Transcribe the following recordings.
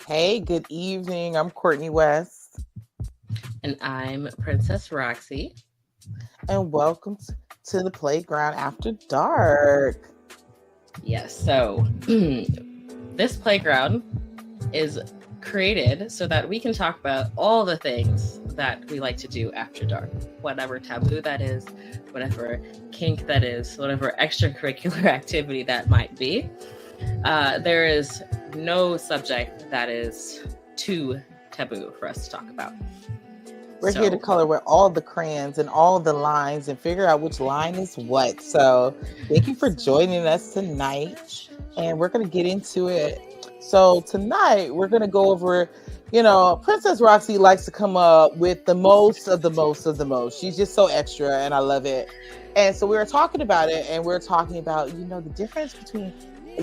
Hey, good evening. I'm Courtney West, And I'm Princess Roxy. and welcome to the Playground After Dark. Yes, so this playground is created so that we can talk about all the things that we like to do after dark, whatever taboo that is, whatever kink that is, whatever extracurricular activity that might be. There is no subject that is too taboo for us to talk about. We're here to So, color with all the crayons and all the lines and figure out which line is what. So, thank you for joining us tonight, and we're going to get into it. So, tonight we're going to go over, Princess Roxy likes to come up with the most of the most of the most. She's just so extra, and I love it. And so, we were talking about it, and we are talking about, the difference between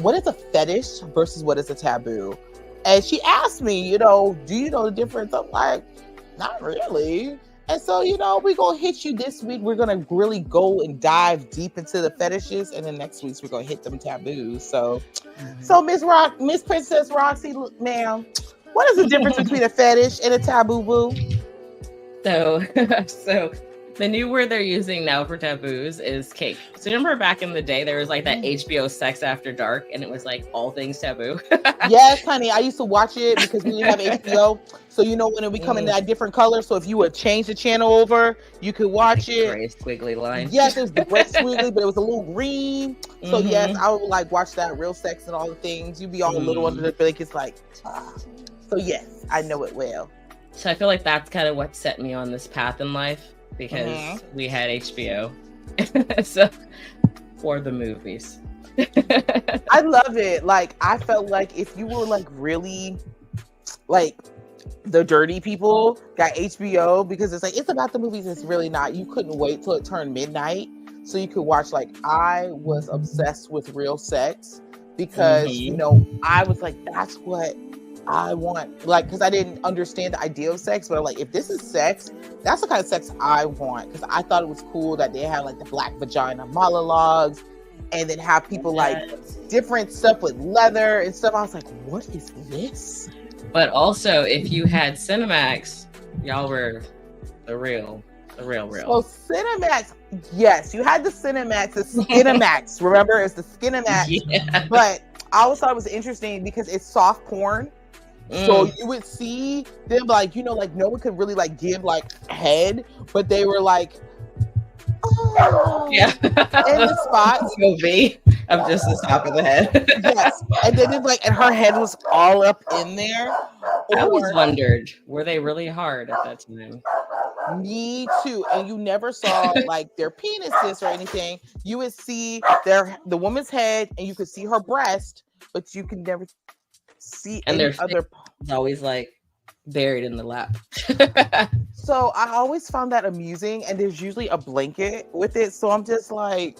what is a fetish versus what is a taboo. And she asked me, do you know the difference? I'm like, not really. And so, we're going to hit you this week. We're going to really go and dive deep into the fetishes. And then next week, we're going to hit them taboos. So Miss Princess Roxy, ma'am, what is the difference between a fetish and a taboo, boo? So, so the new word they're using now for taboos is kink. So remember back in the day, there was like that HBO Sex After Dark, and it was like all things taboo. Yes, honey. I used to watch it because we didn't have HBO. So when it would come in that different color. So if you would change the channel over, you could watch like it. Gray squiggly line. Yes, it was the gray squiggly, but it was a little green. So yes, I would like watch that real sex and all the things. You'd be all little under the blankets, like. So yes, I know it well. So I feel like that's kind of what set me on this path in life because we had HBO. So for the movies. I love it. Like I felt like if you were like really like the dirty people got HBO because it's about the movies. It's really not. You couldn't wait till it turned midnight so you could watch. Like I was obsessed with real sex because I was like, that's what I want. Like because I didn't understand the idea of sex, but I'm like, if this is sex, that's the kind of sex I want. Because I thought it was cool that they had like the black vagina monologues and then have people like different stuff with leather and stuff. I was like, what is this? But also, if you had Cinemax, y'all were the real. So Cinemax, yes, you had the Cinemax, the Skinemax. Remember, it's the Skinemax. Yeah. But I always thought it was interesting because it's soft porn. So you would see them like, like no one could really like give like head, but they were like, oh, yeah, in the spots. Of just the top of the head. Yes, and then it's like, and her head was all up in there. I always wondered, were they really hard at that time? Me too. And you never saw like their penises or anything. You would see the woman's head, and you could see her breast, but you could never see and any their other. Always like buried in the lap. So I always found that amusing, and there's usually a blanket with it. So I'm just like,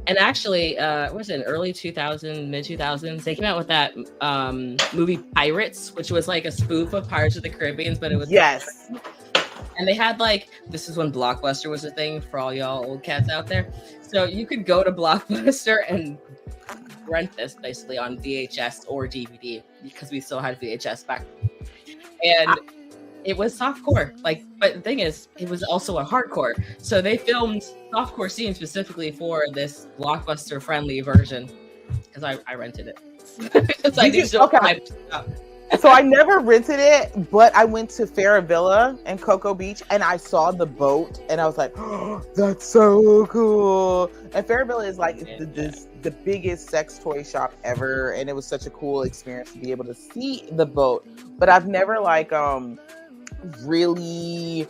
And actually, was it in early 2000s, mid 2000s? They came out with that movie Pirates, which was like a spoof of Pirates of the Caribbean, but it was yes. And they had like, this is when Blockbuster was a thing for all y'all old cats out there. So you could go to Blockbuster and rent this basically on VHS or DVD because we still had VHS back. And it was softcore, but the thing is, it was also a hardcore. So they filmed softcore scenes specifically for this Blockbuster friendly version because I rented it. So I never rented it, but I went to Farravilla and Cocoa Beach and I saw the boat and I was like, oh, that's so cool. And Farravilla is like the biggest sex toy shop ever. And it was such a cool experience to be able to see the boat. But I've never like, really,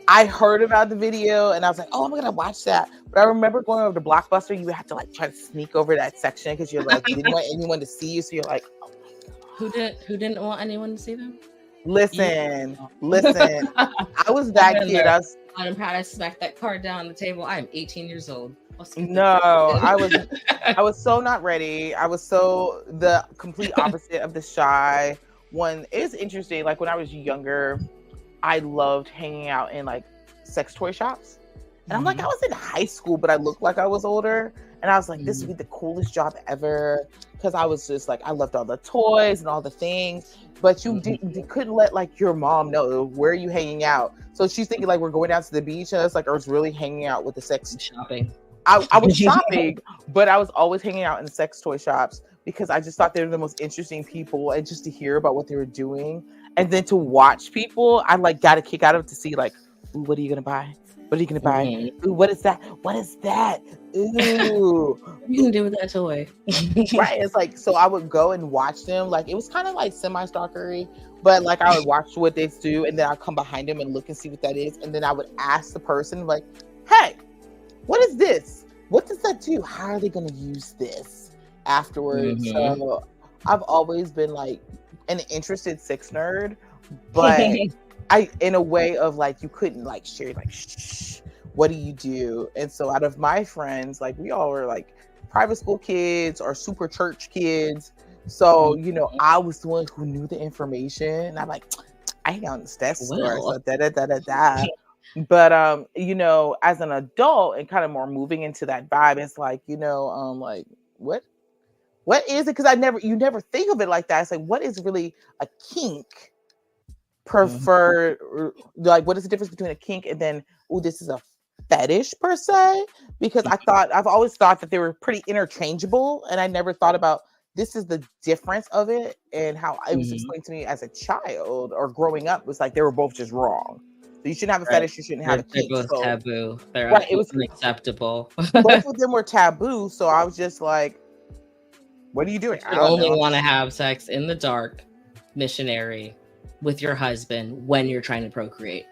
I heard about the video and I was like, oh, I'm gonna watch that. But I remember going over to Blockbuster, you had to like try to sneak over that section because you're like, you didn't want anyone to see you. So you're like, oh my God. Who didn't want anyone to see them? Listen. I was that kid. I'm proud to smack that card down on the table. I am 18 years old. No, I was so not ready. I was so the complete opposite of the shy one. It's interesting. Like when I was younger, I loved hanging out in like sex toy shops. And I'm like, I was in high school, but I looked like I was older. And I was like, this would be the coolest job ever. Because I was just like, I loved all the toys and all the things. But you couldn't let like your mom know where are you hanging out. So she's thinking like we're going down to the beach. And it's like I was really hanging out with the sex shopping. I was shopping, but I was always hanging out in sex toy shops because I just thought they were the most interesting people, and just to hear about what they were doing, and then to watch people, I like got a kick out of it to see like, ooh, what are you gonna buy? What are you gonna buy? Ooh, what is that? What is that? Ooh, what are you gonna do with that toy? Right? It's like, so I would go and watch them. Like it was kind of like semi-stalkery, but like I would watch what they do, and then I'd come behind them and look and see what that is, and then I would ask the person like, hey, what is this? What does that do? How are they going to use this afterwards? So I've always been like an interested sex nerd, but I, in a way of like, you couldn't like share like, shh, what do you do? And so out of my friends, like we all were like private school kids or super church kids. So, you know, I was the one who knew the information. And I'm like, I hang out in the sex store. So da. But you know, as an adult and kind of more moving into that vibe, it's like, you know, like what is it? Because you never think of it like that. It's like, what is really a kink? Preferred, like, what is the difference between a kink and then, oh, this is a fetish per se? Because I've always thought that they were pretty interchangeable, and I never thought about this is the difference of it, and how it was explained to me as a child or growing up was like they were both just wrong. You shouldn't have a fetish. You shouldn't have a kink. They're both taboo. They're right. It was unacceptable. Both of them were taboo. So I was just like, "What are you doing?" You only want to have sex in the dark, missionary, with your husband when you're trying to procreate.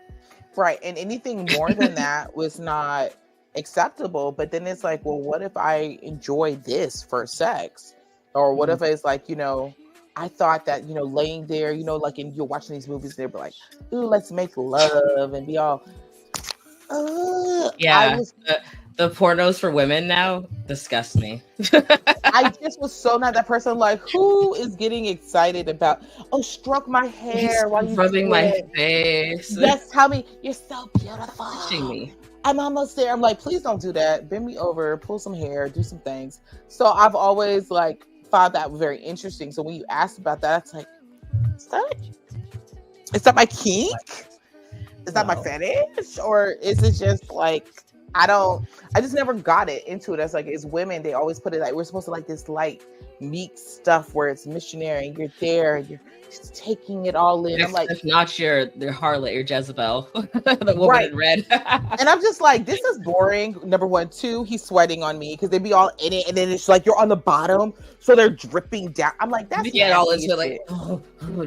Right, and anything more than that was not acceptable. But then it's like, well, what if I enjoy this for sex, or what if it's like, you know, I thought that, you know, laying there, you know, like you're watching these movies, they're like, ooh, let's make love and be all, yeah. The pornos for women now disgust me. I just was so not that person. Like, who is getting excited about, oh, stroke my hair while you rubbing my face? Yes, tell me you're so beautiful. Touching me. I'm almost there. I'm like, please don't do that. Bend me over, pull some hair, do some things. So I've always like found that very interesting. So when you asked about that, it's like, is that my kink? Is that my fetish? Or is it just like, I just never got it into it. As like, as women, they always put it like, we're supposed to like this light, meek stuff where it's missionary and you're there and you're just taking it all in. I'm like, if not your harlot, your Jezebel, the woman in red. And I'm just like, this is boring. Number one. Two, he's sweating on me because they be all in it, and then it's like you're on the bottom, so they're dripping down. I'm like, that's get all into like,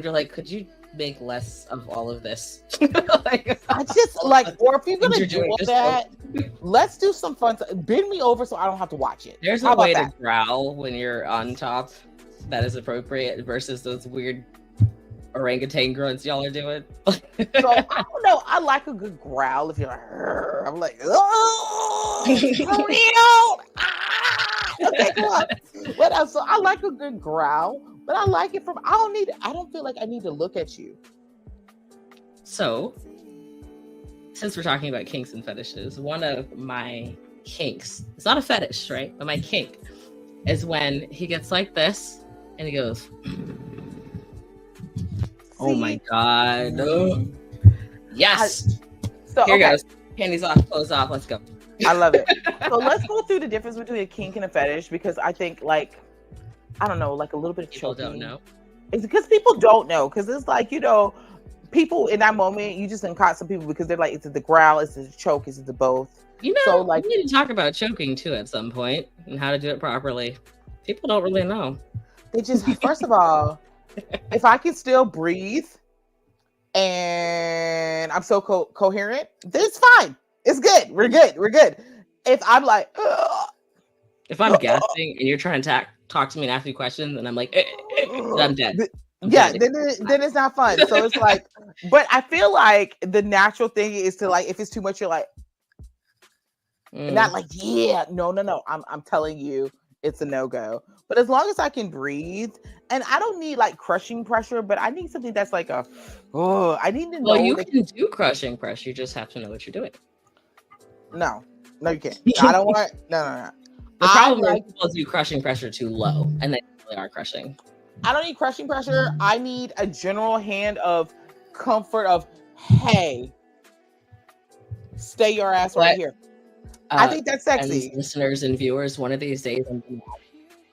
you're like, could you make less of all of this? Like, I just like, or if you're gonna do all that, let's do some fun. Bend me over so I don't have to watch it. There's a way to growl when you're on top that is appropriate versus those weird orangutan grunts y'all are doing. So I don't know. I like a good growl. If you're like, I'm like, oh, okay, come on. What else? So I like a good growl, but I like it from. I don't feel like I need to look at you. So, since we're talking about kinks and fetishes, one of my kinks, it's not a fetish, right? But my kink is when he gets like this and he goes, oh my God. Oh. Yes. Here goes. Panties off, clothes off. Let's go. I love it. So let's go through the difference between a kink and a fetish, because I think, like, I don't know, like a little bit of people choking. Don't know. It's because people don't know. Because it's like, you know, people in that moment, you just caught some people because they're like, is it the growl? Is it the choke? Is it the both? You know, so, like, we need to talk about choking too at some point and how to do it properly. People don't really know. They just, first of all, if I can still breathe and I'm so coherent, then it's fine. It's good. We're good. If I'm like, if I'm gasping and you're trying to talk to me and ask me questions and I'm like, I'm dead. Then it's not fun. So it's like, but I feel like the natural thing is to, like, if it's too much, you're like, not like, yeah, no. I'm telling you, it's a no-go. But as long as I can breathe, and I don't need like crushing pressure, but I need something that's like I need to know. Well, you can do crushing pressure. You just have to know what you're doing. No, you can't. I don't want. No. The I problem like. is people do crushing pressure too low, and they really are crushing. I don't need crushing pressure. I need a general hand of comfort of, hey, stay your ass right here. I think that's sexy. And listeners and viewers, one of these days I'm gonna have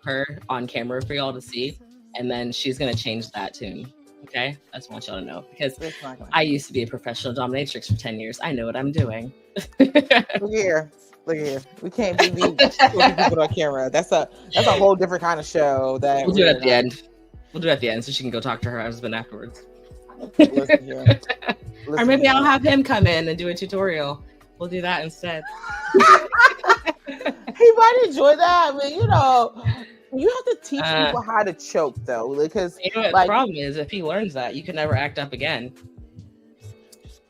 her on camera for y'all to see, and then she's gonna change that tune. Okay, I just want y'all to know because I used to be a professional dominatrix for 10 years. I know what I'm doing. Look here. We can't be people on camera. That's a whole different kind of show. That we'll do it at the end. We'll do it at the end so she can go talk to her husband afterwards. Listen here. Or maybe I'll have him come in and do a tutorial. We'll do that instead. He might enjoy that, but you have to teach people how to choke though, because you know what the problem is, if he learns that, you can never act up again.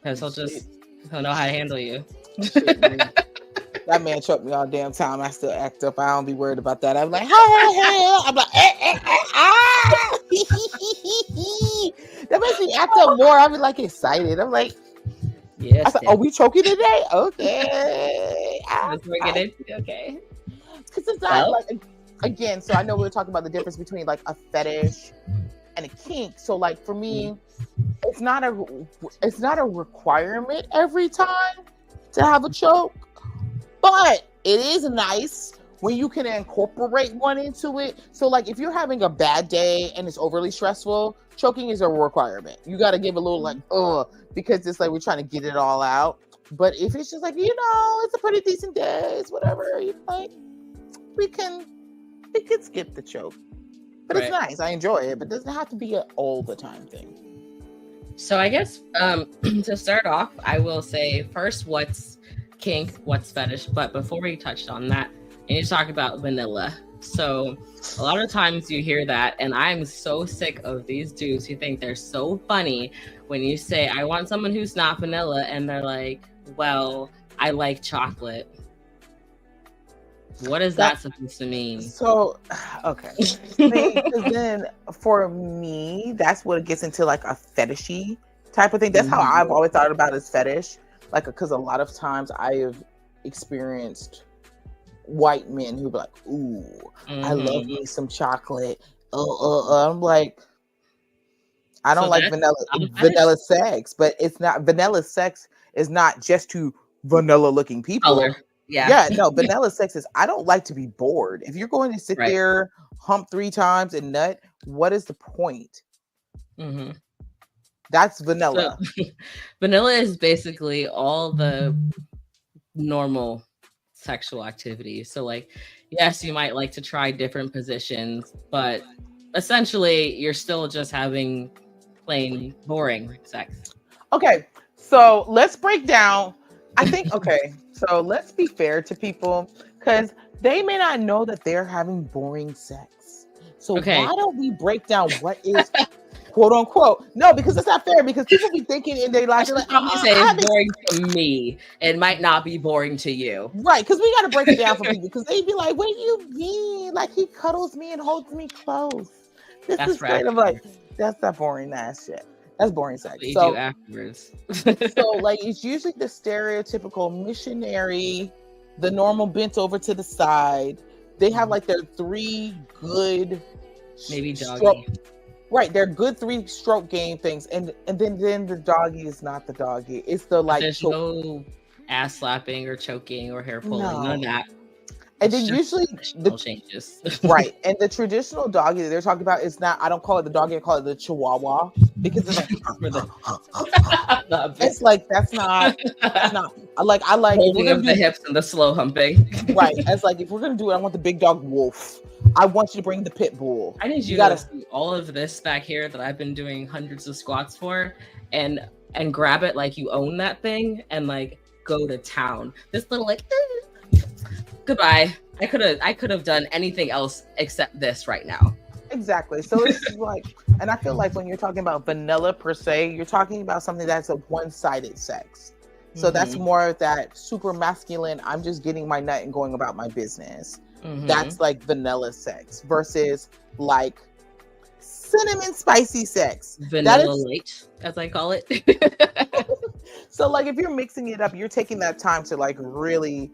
Because he'll know how to handle you. That man choked me all damn time. I still act up. I don't be worried about that. I'm like, hey. I'm like, ah. That makes me act up more. I be like excited. I'm like, yes. I said, are we choking today? Okay. Okay. Because it's not like, again, so I know we were talking about the difference between like a fetish and a kink. So like for me, it's not a requirement every time to have a choke, but it is nice when you can incorporate one into it. So like if you're having a bad day and it's overly stressful, choking is a requirement. You got to give a little like, because it's like we're trying to get it all out. But if it's just like, it's a pretty decent day, it's whatever, we can skip the choke. But It's nice. I enjoy it, but it doesn't have to be an all the time thing. So I guess to start off, I will say first, what's kink, what's fetish? But before we touched on that, I need to talk about vanilla. So a lot of times you hear that, and I'm so sick of these dudes who think they're so funny when you say, I want someone who's not vanilla, and they're like, well, I like chocolate. What is that supposed to mean? So, okay. Because then for me, that's what it gets into like a fetishy type of thing. That's how I've always thought about it as fetish. Like, because a lot of times I have experienced white men who be like, ooh, I love me some chocolate. I'm like, I don't like vanilla sex, but it's not, vanilla sex is not just to vanilla looking people. Color. Yeah, no, vanilla sex is, I don't like to be bored. If you're going to sit there, hump 3 times and nut, what is the point? That's vanilla. So, vanilla is basically all the normal sexual activities. So like, yes, you might like to try different positions, but essentially you're still just having plain boring sex. Okay, so let's break down. I think, so let's be fair to people because they may not know that they're having boring sex. So why don't we break down what is quote unquote? No, because it's not fair, because people be thinking in their lives, like, it's boring to me. It might not be boring to you. Right, because we got to break it down for people, because they be like, what do you mean? Like, he cuddles me and holds me close. This is kind of like, that's not boring ass shit. That's boring sex. So do afterwards. So like, it's usually the stereotypical missionary, the normal bent over to the side. They have like their 3 good, maybe doggy. Right, they're good 3-stroke game things, and then the doggy is not the doggy. It's the like. There's no ass slapping or choking or hair pulling. None of that. And then usually the changes. Right. And the traditional doggy that they're talking about is not, I don't call it the doggy, I call it the chihuahua, because it's like it's like that's not I like holding up the hips and the slow humping. Right. It's like, if we're gonna do it, I want the big dog wolf. I want you to bring the pit bull. I need you gotta see all of this back here that I've been doing hundreds of squats for, and grab it like you own that thing and like go to town. This little like goodbye. I could have done anything else except this right now. Exactly. So it's like, and I feel like when you're talking about vanilla per se, you're talking about something that's a one-sided sex. So that's more of that super masculine, I'm just getting my nut and going about my business. That's like vanilla sex versus like cinnamon spicy sex. Vanilla light, as I call it. So like, if you're mixing it up, you're taking that time to like really,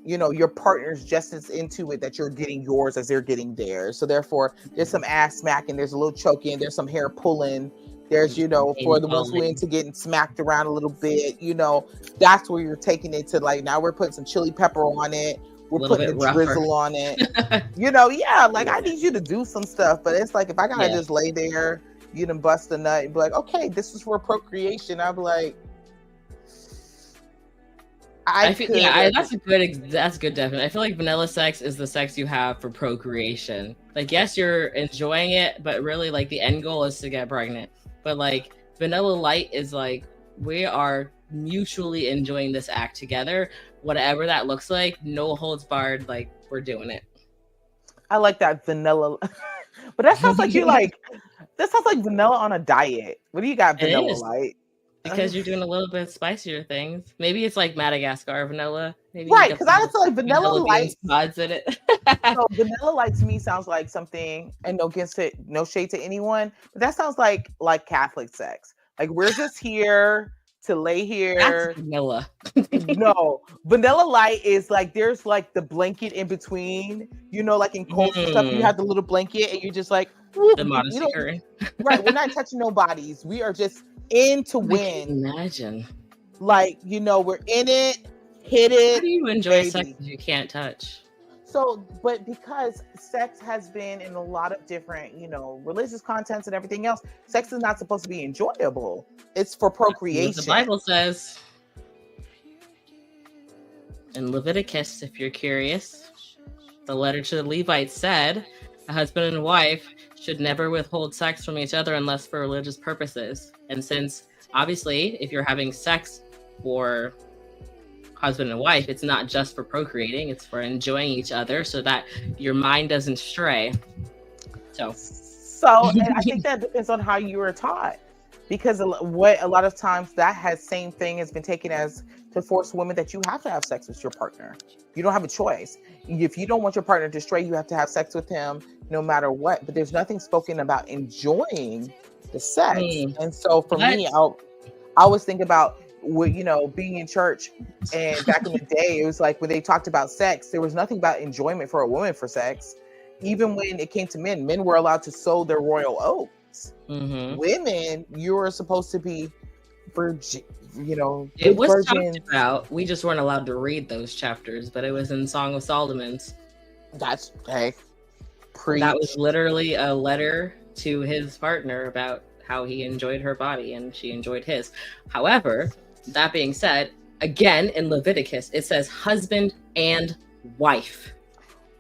your partner's just as into it that you're getting yours as they're getting theirs. So therefore, there's some ass smacking, there's a little choking, there's some hair pulling. There's, for the ones who into getting smacked around a little bit, that's where you're taking it to, like, now we're putting some chili pepper on it. We're putting the drizzle on it. Like, I need you to do some stuff. But it's like, if I gotta just lay there, you done bust a nut and be like, okay, this is for procreation. I'd be like, that's good definition. I feel like vanilla sex is the sex you have for procreation. Like, yes, you're enjoying it, but really, like, the end goal is to get pregnant. But like, vanilla light is like, we are mutually enjoying this act together, whatever that looks like, no holds barred, like, we're doing it. I like that vanilla. But that sounds like that sounds like vanilla on a diet. What do you got, vanilla light? Because you're doing a little bit spicier things. Maybe it's like Madagascar vanilla. Maybe right, because I feel like vanilla light pods in it. So vanilla light to me sounds like something, and no shade to anyone, but that sounds like Catholic sex. Like, we're just here to lay here. That's vanilla. No, vanilla light is like, there's like the blanket in between, like in cults and stuff, you have the little blanket and you're just like, the modesty curtain. Right, we're not touching no bodies. We are just in to win. Imagine. Like, we're in it, hit it. How do you enjoy sex if you can't touch? So, but because sex has been in a lot of different, religious contents and everything else, sex is not supposed to be enjoyable. It's for procreation. The Bible says in Leviticus, if you're curious, the letter to the Levites said, a husband and wife should never withhold sex from each other unless for religious purposes. And since, obviously, if you're having sex for husband and wife, it's not just for procreating, it's for enjoying each other so that your mind doesn't stray. So and I think that depends on how you were taught, because what a lot of times that same thing has been taken as to force women that you have to have sex with your partner. You don't have a choice. If you don't want your partner to stray, you have to have sex with him no matter what. But there's nothing spoken about enjoying the sex. And so for me, I always think about being in church, and back in the day, it was like when they talked about sex, there was nothing about enjoyment for a woman for sex. Even when it came to men were allowed to sow their royal oats. Women, you were supposed to be virgin, it was virgins. Talked about. We just weren't allowed to read those chapters, but it was in Song of Solomon's. That's that was literally a letter to his partner about how he enjoyed her body and she enjoyed his. However, that being said, again in Leviticus, it says husband and wife.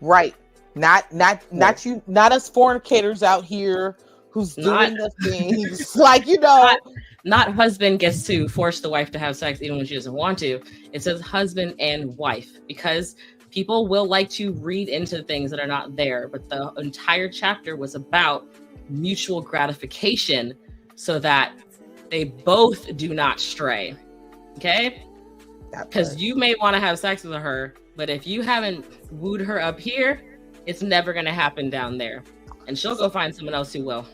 Right. Not you, not us fornicators out here who's doing the things like, not husband gets to force the wife to have sex even when she doesn't want to. It says husband and wife, because people will like to read into things that are not there. But the entire chapter was about mutual gratification so that they both do not stray. Okay? Because you may want to have sex with her, but if you haven't wooed her up here, it's never going to happen down there. And she'll go find someone else who will.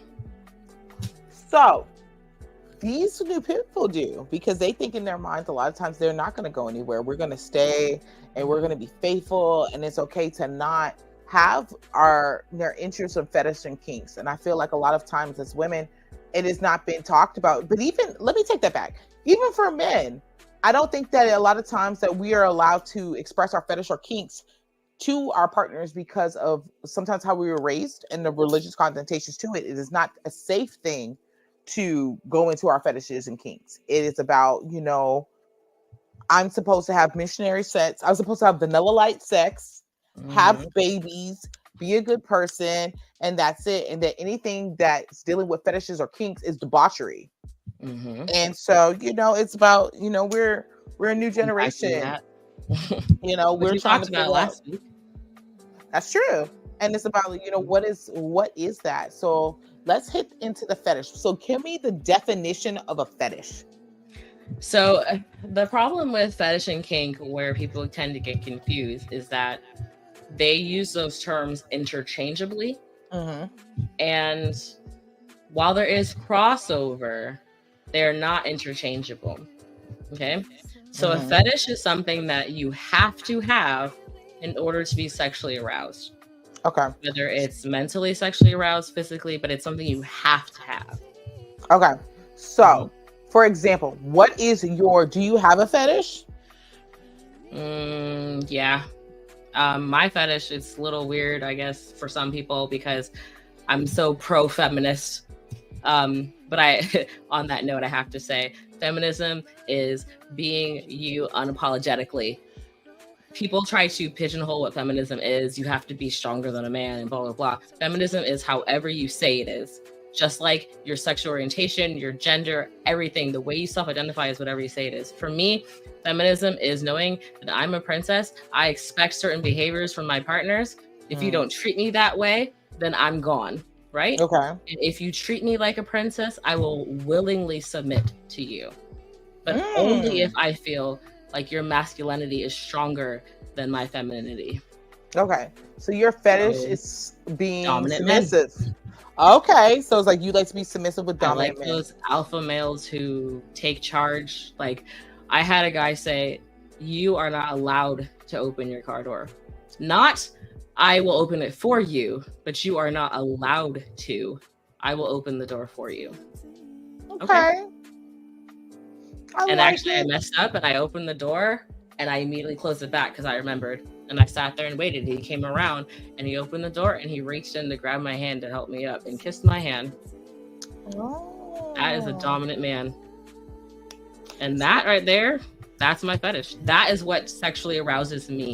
So, these new people do, because they think in their minds a lot of times they're not going to go anywhere. We're going to stay and we're going to be faithful, and it's okay to not have their interests of fetish and kinks. And I feel like a lot of times as women, it has not been talked about. But even, let me take that back. Even for men, I don't think that a lot of times that we are allowed to express our fetish or kinks to our partners because of sometimes how we were raised and the religious connotations to it. It is not a safe thing to go into our fetishes and kinks. It is about, I'm supposed to have missionary sex. I'm supposed to have vanilla light sex, have babies, be a good person, and that's it. And that anything that's dealing with fetishes or kinks is debauchery. And so, it's about, we're a new generation. We're trying to about last week. That's true. And it's about, what is that? So let's hit into the fetish. So give me the definition of a fetish. So the problem with fetish and kink, where people tend to get confused, is that they use those terms interchangeably. And while there is crossover, they're not interchangeable. Okay. So a fetish is something that you have to have in order to be sexually aroused. Okay. Whether it's mentally sexually aroused, physically, but it's something you have to have. Okay. So, for example, do you have a fetish? Yeah. My fetish is a little weird, I guess, for some people because I'm so pro-feminist. But on that note, I have to say, feminism is being you unapologetically. People try to pigeonhole what feminism is. You have to be stronger than a man and blah, blah, blah. Feminism is however you say it is. Just like your sexual orientation, your gender, everything, the way you self-identify is whatever you say it is. For me, feminism is knowing that I'm a princess. I expect certain behaviors from my partners. If you don't treat me that way, then I'm gone, right? Okay. And if you treat me like a princess, I will willingly submit to you. But only if I feel like your masculinity is stronger than my femininity. Okay. So your fetish is being dominant submissive. Men. Okay. So it's like you like to be submissive with dominant men. Those alpha males who take charge. Like I had a guy say, you are not allowed to open your car door. Not, I will open it for you, but you are not allowed to. I will open the door for you. Okay. And actually, I messed up and I opened the door and I immediately closed it back because I remembered. And I sat there and waited. He came around and he opened the door and he reached in to grab my hand to help me up and kissed my hand. Oh. That is a dominant man. And that right there, that's my fetish. That is what sexually arouses me.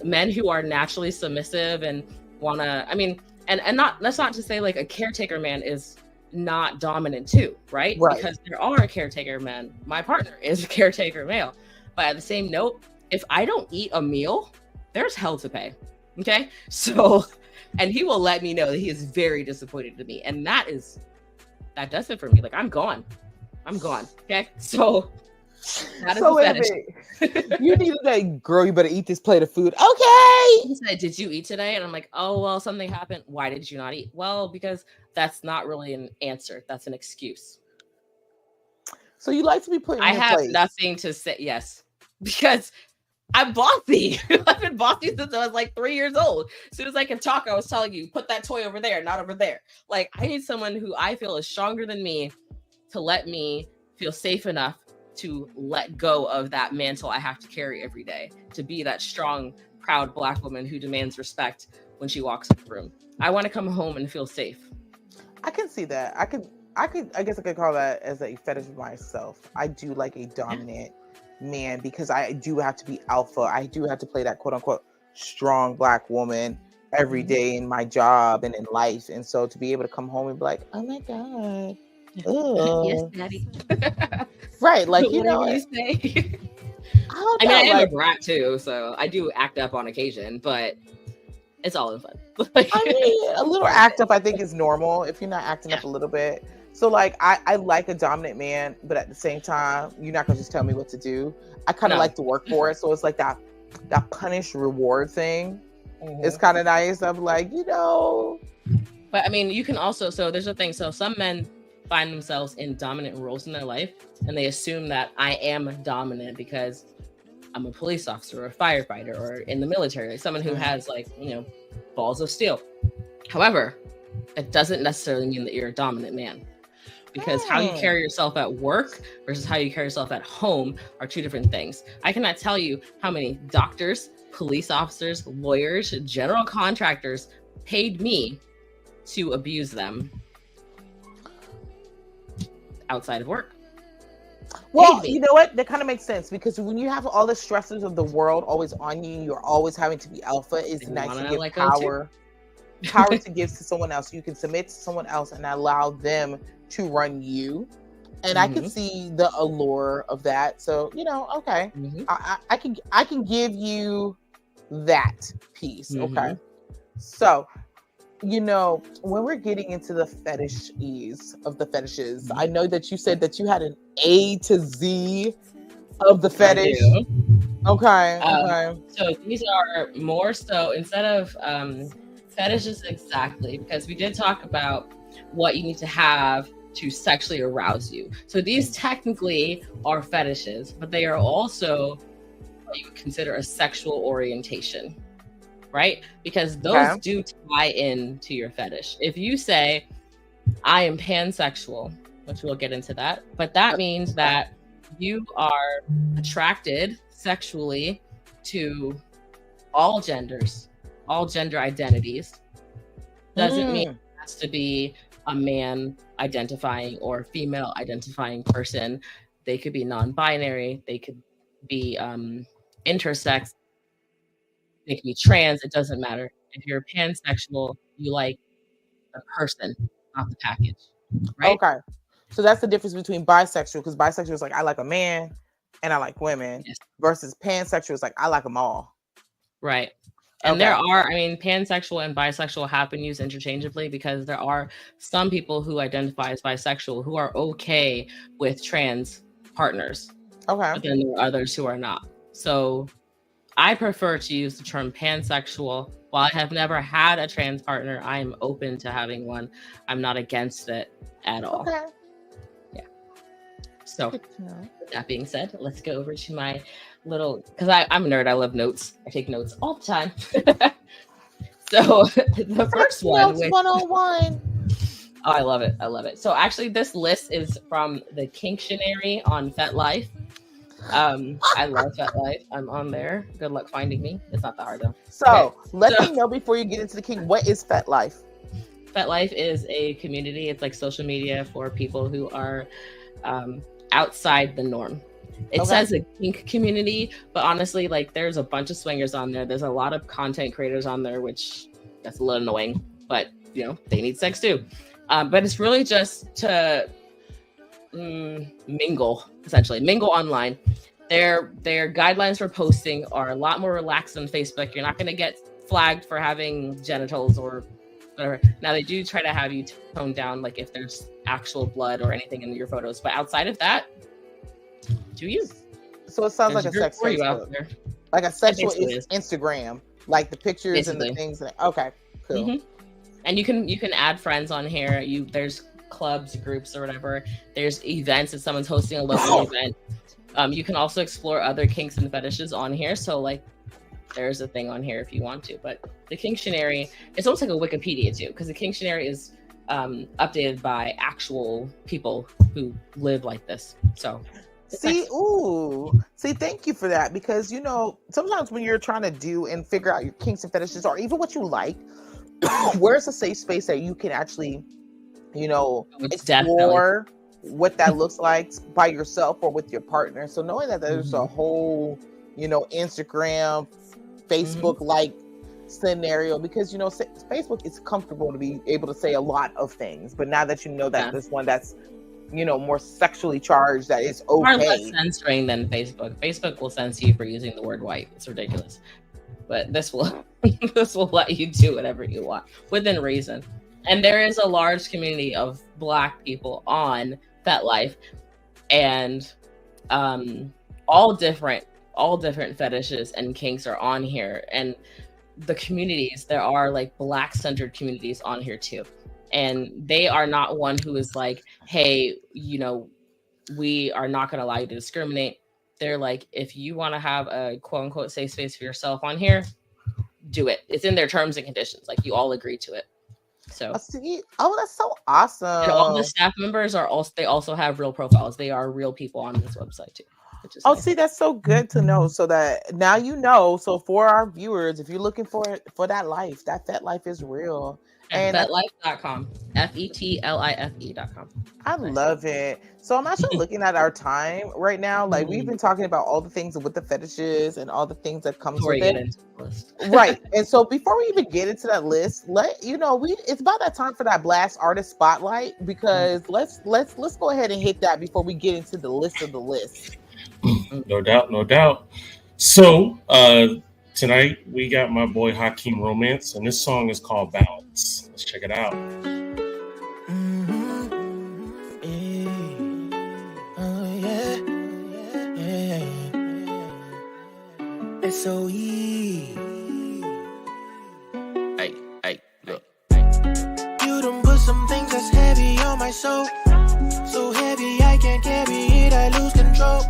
Men who are naturally submissive and want to, I mean, and not, that's not to say like a caretaker man is not dominant too, right? Because there are caretaker men. My partner is a caretaker male. But at the same note, if I don't eat a meal, there's hell to pay. Okay. So, and he will let me know that he is very disappointed in me. And that does it for me. Like I'm gone. Okay. So that is a fetish. You need to say, girl, you better eat this plate of food. Okay. He said, did you eat today? And I'm like, oh, well, something happened. Why did you not eat? Well, because that's not really an answer. That's an excuse. So you like to be put in your have place. Nothing to say. Yes. Because I'm bossy. I've been bossy since I was like 3 years old. As soon as I can talk, I was telling you, put that toy over there, not over there. Like I need someone who I feel is stronger than me to let me feel safe enough to let go of that mantle I have to carry every day, to be that strong, proud Black woman who demands respect when she walks in the room. I want to come home and feel safe. I can see that. I guess I could call that as a fetish myself. I do like a dominant man because I do have to be alpha. I do have to play that quote unquote strong Black woman every day in my job and in life. And so to be able to come home and be like, oh my God. Yes, daddy. Right. Like, you know, you say. I mean, I am a brat too, so I do act up on occasion, but it's all in fun. I mean, a little act up, I think, is normal if you're not acting up a little bit. So, like, I like a dominant man, but at the same time, you're not gonna just tell me what to do. I kind of like to work for it, so it's like that punish reward thing. It's kind of nice. I'm like, you know. But I mean, you can also. So there's a thing. So some men find themselves in dominant roles in their life, and they assume that I am dominant because I'm a police officer or a firefighter or in the military, like someone who has like, you know, balls of steel. However, it doesn't necessarily mean that you're a dominant man, because how you carry yourself at work versus how you carry yourself at home are two different things. I cannot tell you how many doctors, police officers, lawyers, general contractors paid me to abuse them outside of work. Well, you know what? That kind of makes sense, because when you have all the stresses of the world always on you, you're always having to be alpha. It's nice to give power to give to someone else. You can submit to someone else and allow them to run you. And I can see the allure of that. So, you know, okay. I can give you that piece. Okay. So, you know, when we're getting into the fetishes of the fetishes, I know that you said that you had an A to Z of the fetish. Okay. So these are more so, instead of fetishes exactly, because we did talk about what you need to have to sexually arouse you. So these technically are fetishes, but they are also what you would consider a sexual orientation. right? Because those Okay. do tie into your fetish. If you say, I am pansexual, which we'll get into that, but that means that you are attracted sexually to all genders, all gender identities. Doesn't mean it has to be a man identifying or female identifying person. They could be non-binary, they could be intersex, they could be trans, it doesn't matter. If you're pansexual, you like the person, not the package, right? Okay. So that's the difference between bisexual, because bisexual is like I like a man and I like women, Yes. versus pansexual is like I like them all. Right. And Okay. there are, I mean, pansexual and bisexual have been used interchangeably because there are some people who identify as bisexual who are okay with trans partners, Okay. but then there are others who are not. So I prefer to use the term pansexual. While I have never had a trans partner, I am open to having one. I'm not against it at all. Okay. So Good to know. with that being said, let's go over to my little, because I'm a nerd, I love notes. I take notes all the time. So the first one, Notes which, 101. oh, I love it. I love it. So actually this list is from the Kinctionary on FetLife. I love FetLife. I'm on there. Good luck finding me. It's not that hard though. So Okay. let So- me know before you get into the king. What is FetLife? FetLife is a community. It's like social media for people who are outside the norm. It Okay. says a kink community, but honestly, like there's a bunch of swingers on there. There's a lot of content creators on there, which that's a little annoying, but you know, they need sex too. But it's really just to mingle, essentially mingle online. Their guidelines for posting are a lot more relaxed than Facebook. You're not going to get flagged for having genitals or whatever. Now they do try to have you tone down, like if there's actual blood or anything in your photos, but outside of that, do you? So it sounds There's like a group sex for you out Facebook. there. Like a sexual basically is. Instagram, like the pictures and the Basically. things. Okay, cool. Mhm. And you can add friends on here. There's clubs, groups, or whatever. There's events if someone's hosting a local event. You can also explore other kinks and fetishes on here. So like, there's a thing on here if you want to. But the Kinctionary, it's almost like a Wikipedia too, because the Kinctionary is updated by actual people who live like this. So it's See, nice. see, thank you for that, because you know sometimes when you're trying to do and figure out your kinks and fetishes or even what you like, where's a safe space that you can actually, you know, It's explore what that looks like by yourself or with your partner. So knowing that there's a whole, you know, Instagram, Facebook like scenario, because you know Facebook is comfortable to be able to say a lot of things, but now that you know that there's one that's, you know, more sexually charged, that is far less okay. censoring than Facebook. Facebook will censor you for using the word white. It's ridiculous. But this will this will let you do whatever you want within reason. And there is a large community of Black people on FetLife, and all different fetishes and kinks are on here. And the communities, there are like Black centered communities on here too. And they are not one who is like, hey, you know, we are not going to allow you to discriminate. They're like, if you want to have a quote unquote safe space for yourself on here, do it. It's in their terms and conditions. Like you all agree to it. So See, oh, that's so awesome. and all the staff members are also, they also have real profiles. They are real people on this website too. Which is Oh, nice. see, that's so good to know. So that now you know. So for our viewers, if you're looking for that life, that life is real. And FetLife.com. FetLife.com. I love it. So I'm actually looking at our time right now. Like we've been talking about all the things with the fetishes and all the things that comes Before with you get it. into the list. Right. And so before we even get into that list, it's about that time for that Blast Artist Spotlight, because let's go ahead and hit that before we get into the list of the list. No doubt. So tonight we got my boy Hakeem Romance, and this song is called Balance. Let's check it out. SOE. Hey, look. You done put some things that's heavy on my soul. So heavy I can't carry it, I lose control.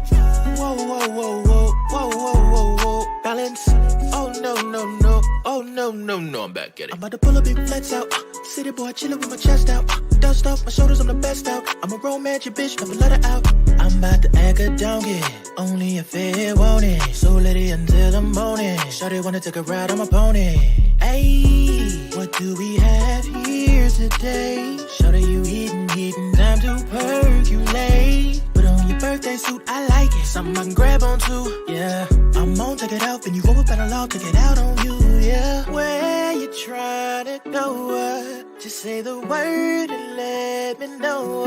Whoa, whoa, whoa, whoa, whoa, whoa, whoa, whoa. Balance. Oh no, no, no. Oh no, no, I'm back at it. I'm about to pull a big flex out. City boy chillin' with my chest out. Dust off my shoulders, I'm the best out. I'm a romantic bitch, never let her out. I'm about to act a donkey, only if it want it. So let it until the morning. Shawty wanna take a ride on my pony. Ayy, what do we have here today? Shawty, you eatin', time to percolate. Put on your birthday suit, I like it. Something I can grab onto, yeah. I'm on, take it out, then you roll up and I'll take it out on you, yeah. Where you tryna go? Just say the word and let me know.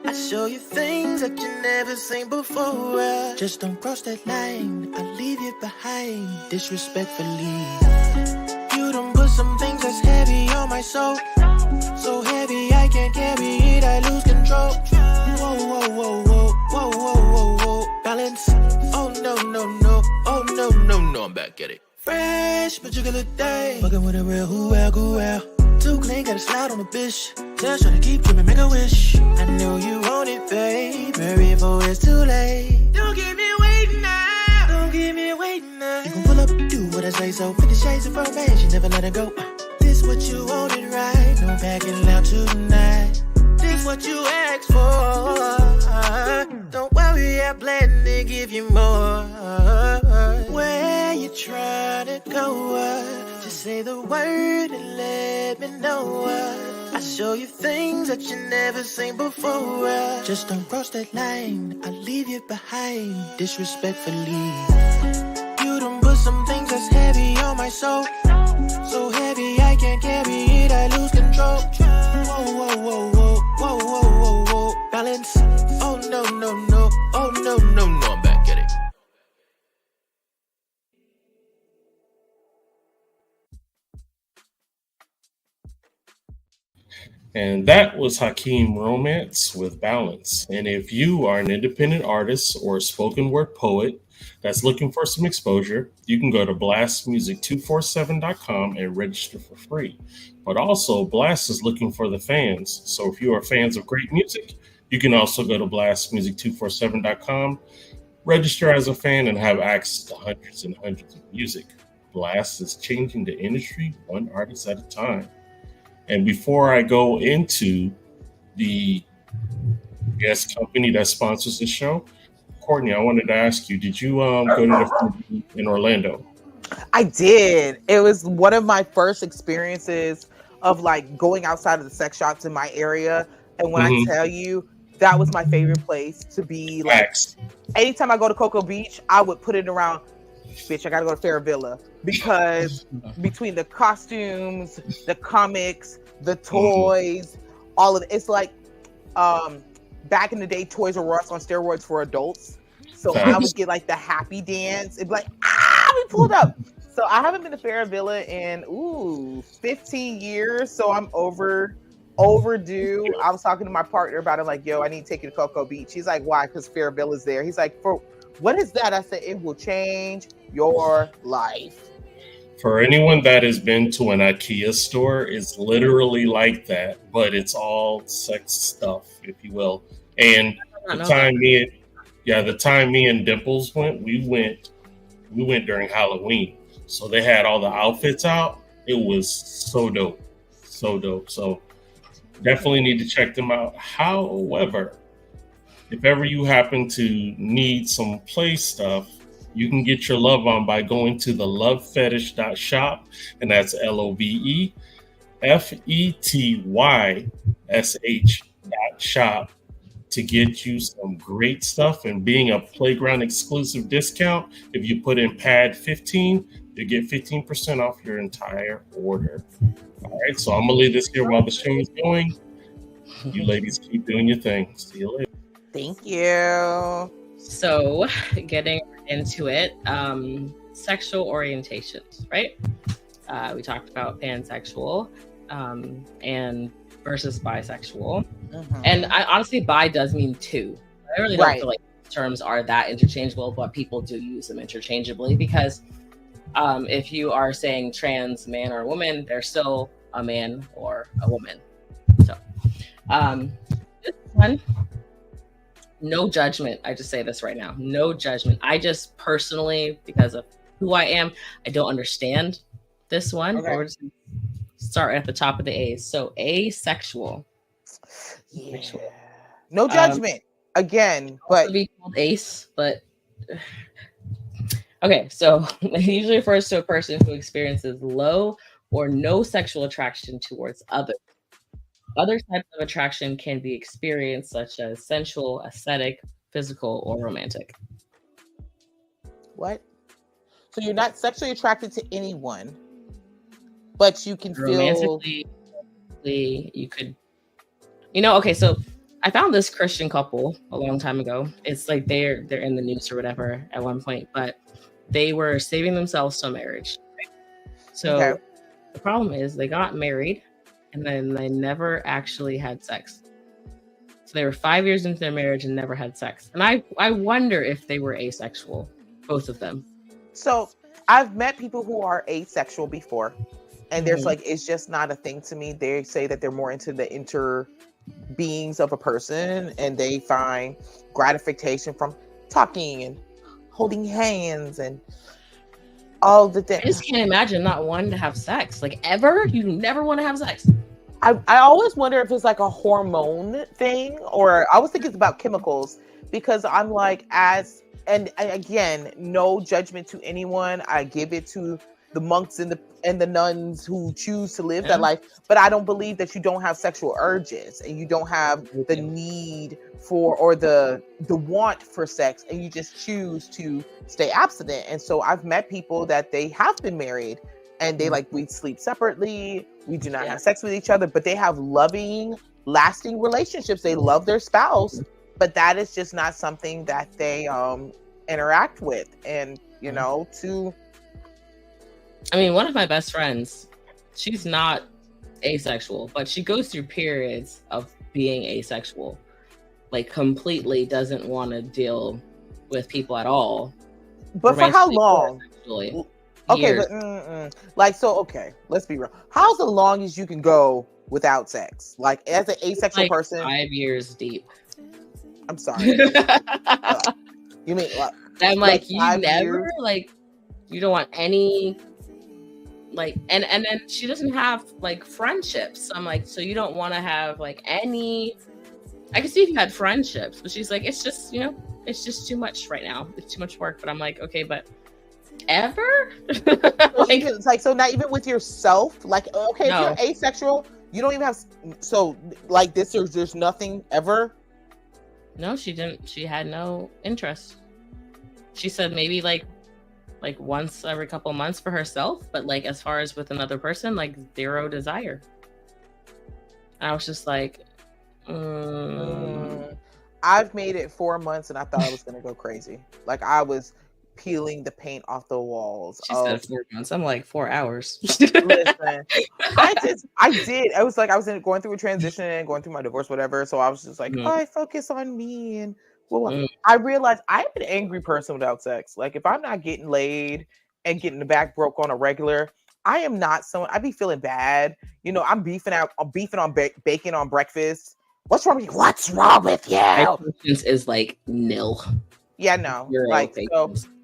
I show you things that you never seen before. Just don't cross that line, I'll leave you behind disrespectfully. You done put some things that's heavy on my soul. So heavy I can't carry it, I lose control. Whoa, whoa, whoa, whoa, whoa, whoa, whoa, whoa. Balance, oh no, oh no, I'm back at it. Fresh, but you can look day. Fucking with a real who well. Too clean, gotta slide on the bitch. Tell her to keep dreaming, make a wish. I know you want it, babe. Hurry before it's too late. Don't keep me waiting now. Don't keep me waiting now. You gon' pull up, do what I say so. 50 shades of romance, you never let it go. This what you wanted, right? No backing out tonight. This what you asked for. Don't worry, I plan to give you more. Where you tryna go? Just say the word and let me know. I show you things that you never seen before. Just don't cross that line, I'll leave you behind disrespectfully. You done put some things that's heavy on my soul. So heavy I can't carry it, I lose control. Whoa, whoa, whoa, whoa, whoa, whoa, whoa, whoa. Balance, oh no, oh no, I'm back at it. And that was Hakeem Romance with Balance. And if you are an independent artist or a spoken word poet that's looking for some exposure, you can go to blastmusic247.com and register for free. But also, Blast is looking for the fans. So if you are fans of great music, you can also go to blastmusic247.com, register as a fan, and have access to hundreds and hundreds of music. Blast is changing the industry one artist at a time. And before I go into the guest company that sponsors the show, Courtney, I wanted to ask you, did you go to the in Orlando? I did. It was one of my first experiences of like going outside of the sex shops in my area. And when I tell you, that was my favorite place to be. Like, anytime I go to Cocoa Beach, I would put it around, bitch, I gotta go to Fairvilla, because between the costumes, the comics, the toys, all of it, it's like back in the day, Toys R Us on steroids for adults. So I would get like the happy dance. It'd be like, we pulled up. So I haven't been to Fairvilla in 15 years. So I'm overdue. I was talking to my partner about it, like, yo, I need to take you to Cocoa Beach. He's like, why? Because Fairvilla's there. He's like, for what is that? I said, it will change your life. For anyone that has been to an IKEA store, it's literally like that, but it's all sex stuff, if you will. And the time me and Dimples went, we went during Halloween. So they had all the outfits out. It was so dope. So definitely need to check them out. However, if ever you happen to need some play stuff, you can get your love on by going to the lovefetish.shop, and that's LOVEFETYSH.shop to get you some great stuff. And being a Playground exclusive discount, if you put in pad 15, you get 15% off your entire order. All right, so I'm gonna leave this here while the show is going. You ladies keep doing your thing. See you later. Thank you. So, getting into it, sexual orientations, right? We talked about pansexual and versus bisexual. And I honestly, bi does mean two. I really don't feel like terms are that interchangeable, but people do use them interchangeably because if you are saying trans man or woman, they're still a man or a woman. So this one, no judgment. I just say this right now. No judgment. I just personally, because of who I am, I don't understand this one. Okay. We're just gonna start at the top of the A's. So asexual. Yeah. No judgment again, Also but be called ace, but okay. So it usually refers to a person who experiences low or no sexual attraction towards others. Other types of attraction can be experienced, such as sensual, aesthetic, physical, or romantic. what? So you're not sexually attracted to anyone, but you can feel Romantically, you could, okay, so I found this Christian couple a long time ago. It's like they're in the news or whatever at one point, but they were saving themselves to marriage. So Okay. the problem is they got married and then they never actually had sex. So they were 5 years into their marriage and never had sex. And I wonder if they were asexual, both of them. So I've met people who are asexual before, and there's Mhm. like, it's just not a thing to me. They say that they're more into the inter beings of a person, and they find gratification from talking and holding hands and all the I things. just can't imagine not wanting to have sex. Like ever? You never want to have sex. I always wonder if it's like a hormone thing, or I always think it's about chemicals, because I'm like, and again, no judgment to anyone. I give it to the monks and the nuns who choose to live that life, but I don't believe that you don't have sexual urges and you don't have the need for, or the want for sex, and you just choose to stay abstinent. And so I've met people that they have been married and they like, we sleep separately, we do not have sex with each other, but they have loving, lasting relationships. They love their spouse, but that is just not something that they interact with. And I mean, one of my best friends, she's not asexual, but she goes through periods of being asexual. Like completely doesn't want to deal with people at all. But for how long? Okay, Years. but okay, let's be real. How's the longest you can go without sex? Like as an asexual like person, 5 years deep. I'm sorry. You mean I'm like you 5 never years? like you don't want any like and then she doesn't have like friendships. I'm like, so you don't want to have like any. I can see if you had friendships, but she's like, it's just it's just too much right now. It's too much work. But I'm like, okay, but ever? It's like, so not even with yourself. Like, okay, No. if you're asexual, you don't even have. So like this, there's nothing ever. No, she didn't. She had no interest. She said maybe like once every couple months for herself, but like as far as with another person, like zero desire. I was just like, I've made it 4 months and I thought I was gonna go crazy. Like I was peeling the paint off the walls. She said 4 months. I'm like 4 hours. Listen, I did. I was like, I was going through a transition and going through my divorce, whatever. So I was just like, I focus on me. And I realized I'm an angry person without sex. Like if I'm not getting laid and getting the back broke on a regular, I am not someone. I be feeling bad. I'm beefing on bacon on breakfast. What's wrong with you? What's wrong with you? My patience is like nil. Yeah, no. Like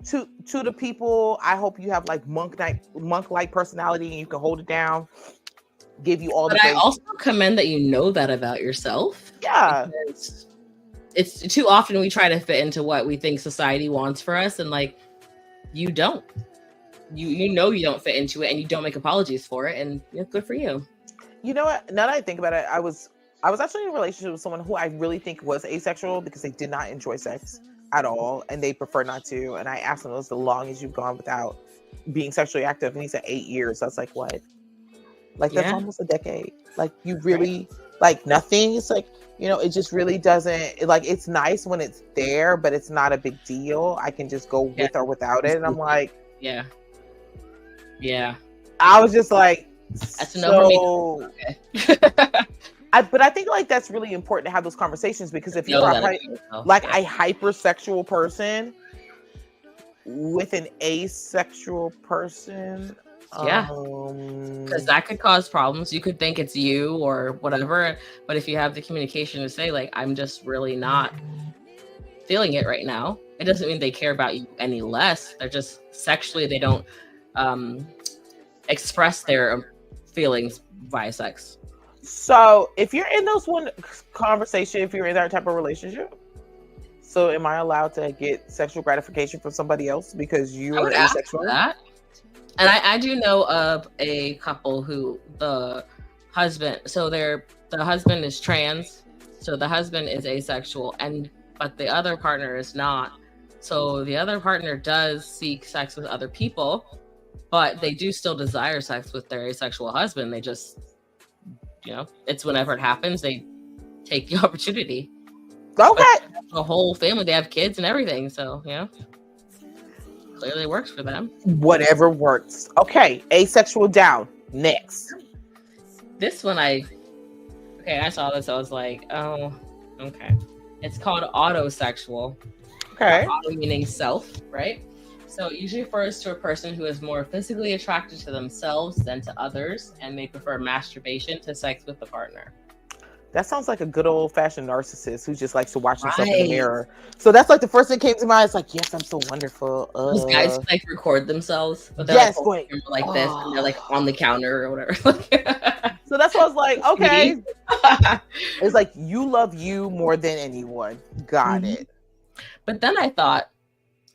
so to the people, I hope you have like monk-like personality and you can hold it down. Give you all but I also commend that you know that about yourself. Yeah. It's too often we try to fit into what we think society wants for us, and like you don't. You don't fit into it, and you don't make apologies for it, and good for you. You know what? Now that I think about it, I was actually in a relationship with someone who I really think was asexual because they did not enjoy sex at all, and they prefer not to. And I asked him, "What's the longest you've gone without being sexually active?" And he said 8 years. So I was like, "What? Like that's almost a decade. Like you really like nothing." It's like it just really doesn't. Like it's nice when it's there, but it's not a big deal. I can just go with or without it. And I'm like, yeah. I was just like, that's enough for me. Okay. But I think like that's really important to have those conversations, because if you're a hypersexual person with an asexual person, because that could cause problems. You could think it's you or whatever, but if you have the communication to say like, I'm just really not feeling it right now, it doesn't mean they care about you any less. They're just sexually, they don't express their feelings via sex. So if you're in those one conversation, if you're in that type of relationship, so am I allowed to get sexual gratification from somebody else because you are asexual? That. And I do know of a couple who the husband is trans, so the husband is asexual, but the other partner is not. So the other partner does seek sex with other people, but they do still desire sex with their asexual husband. They just, it's whenever it happens, they take the opportunity. Okay. The whole family, they have kids and everything, so clearly works for them. Whatever works. Okay, asexual down. Next. This one I saw this, I was like, oh, okay. It's called autosexual. Okay. Auto meaning self, right? So it usually refers to a person who is more physically attracted to themselves than to others, and they prefer masturbation to sex with the partner. That sounds like a good old-fashioned narcissist who just likes to watch himself in the mirror. So that's like the first thing that came to mind. It's like, yes, I'm so wonderful. Those guys like record themselves, but they're yes, like this, and they're like on the counter or whatever. So that's what I was like, okay. It's like, you love you more than anyone. Got it. But then I thought,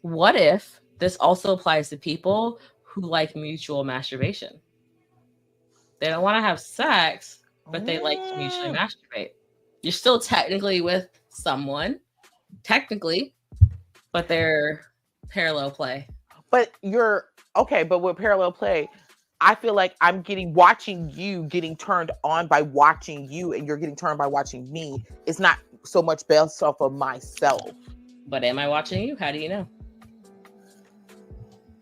what if this also applies to people who like mutual masturbation? They don't want to have sex, but they like to mutually masturbate. You're still technically with someone, but they're parallel play. But but with parallel play, I feel like I'm watching you getting turned on by watching you, and you're getting turned by watching me. It's not so much based off of myself. But am I watching you? How do you know?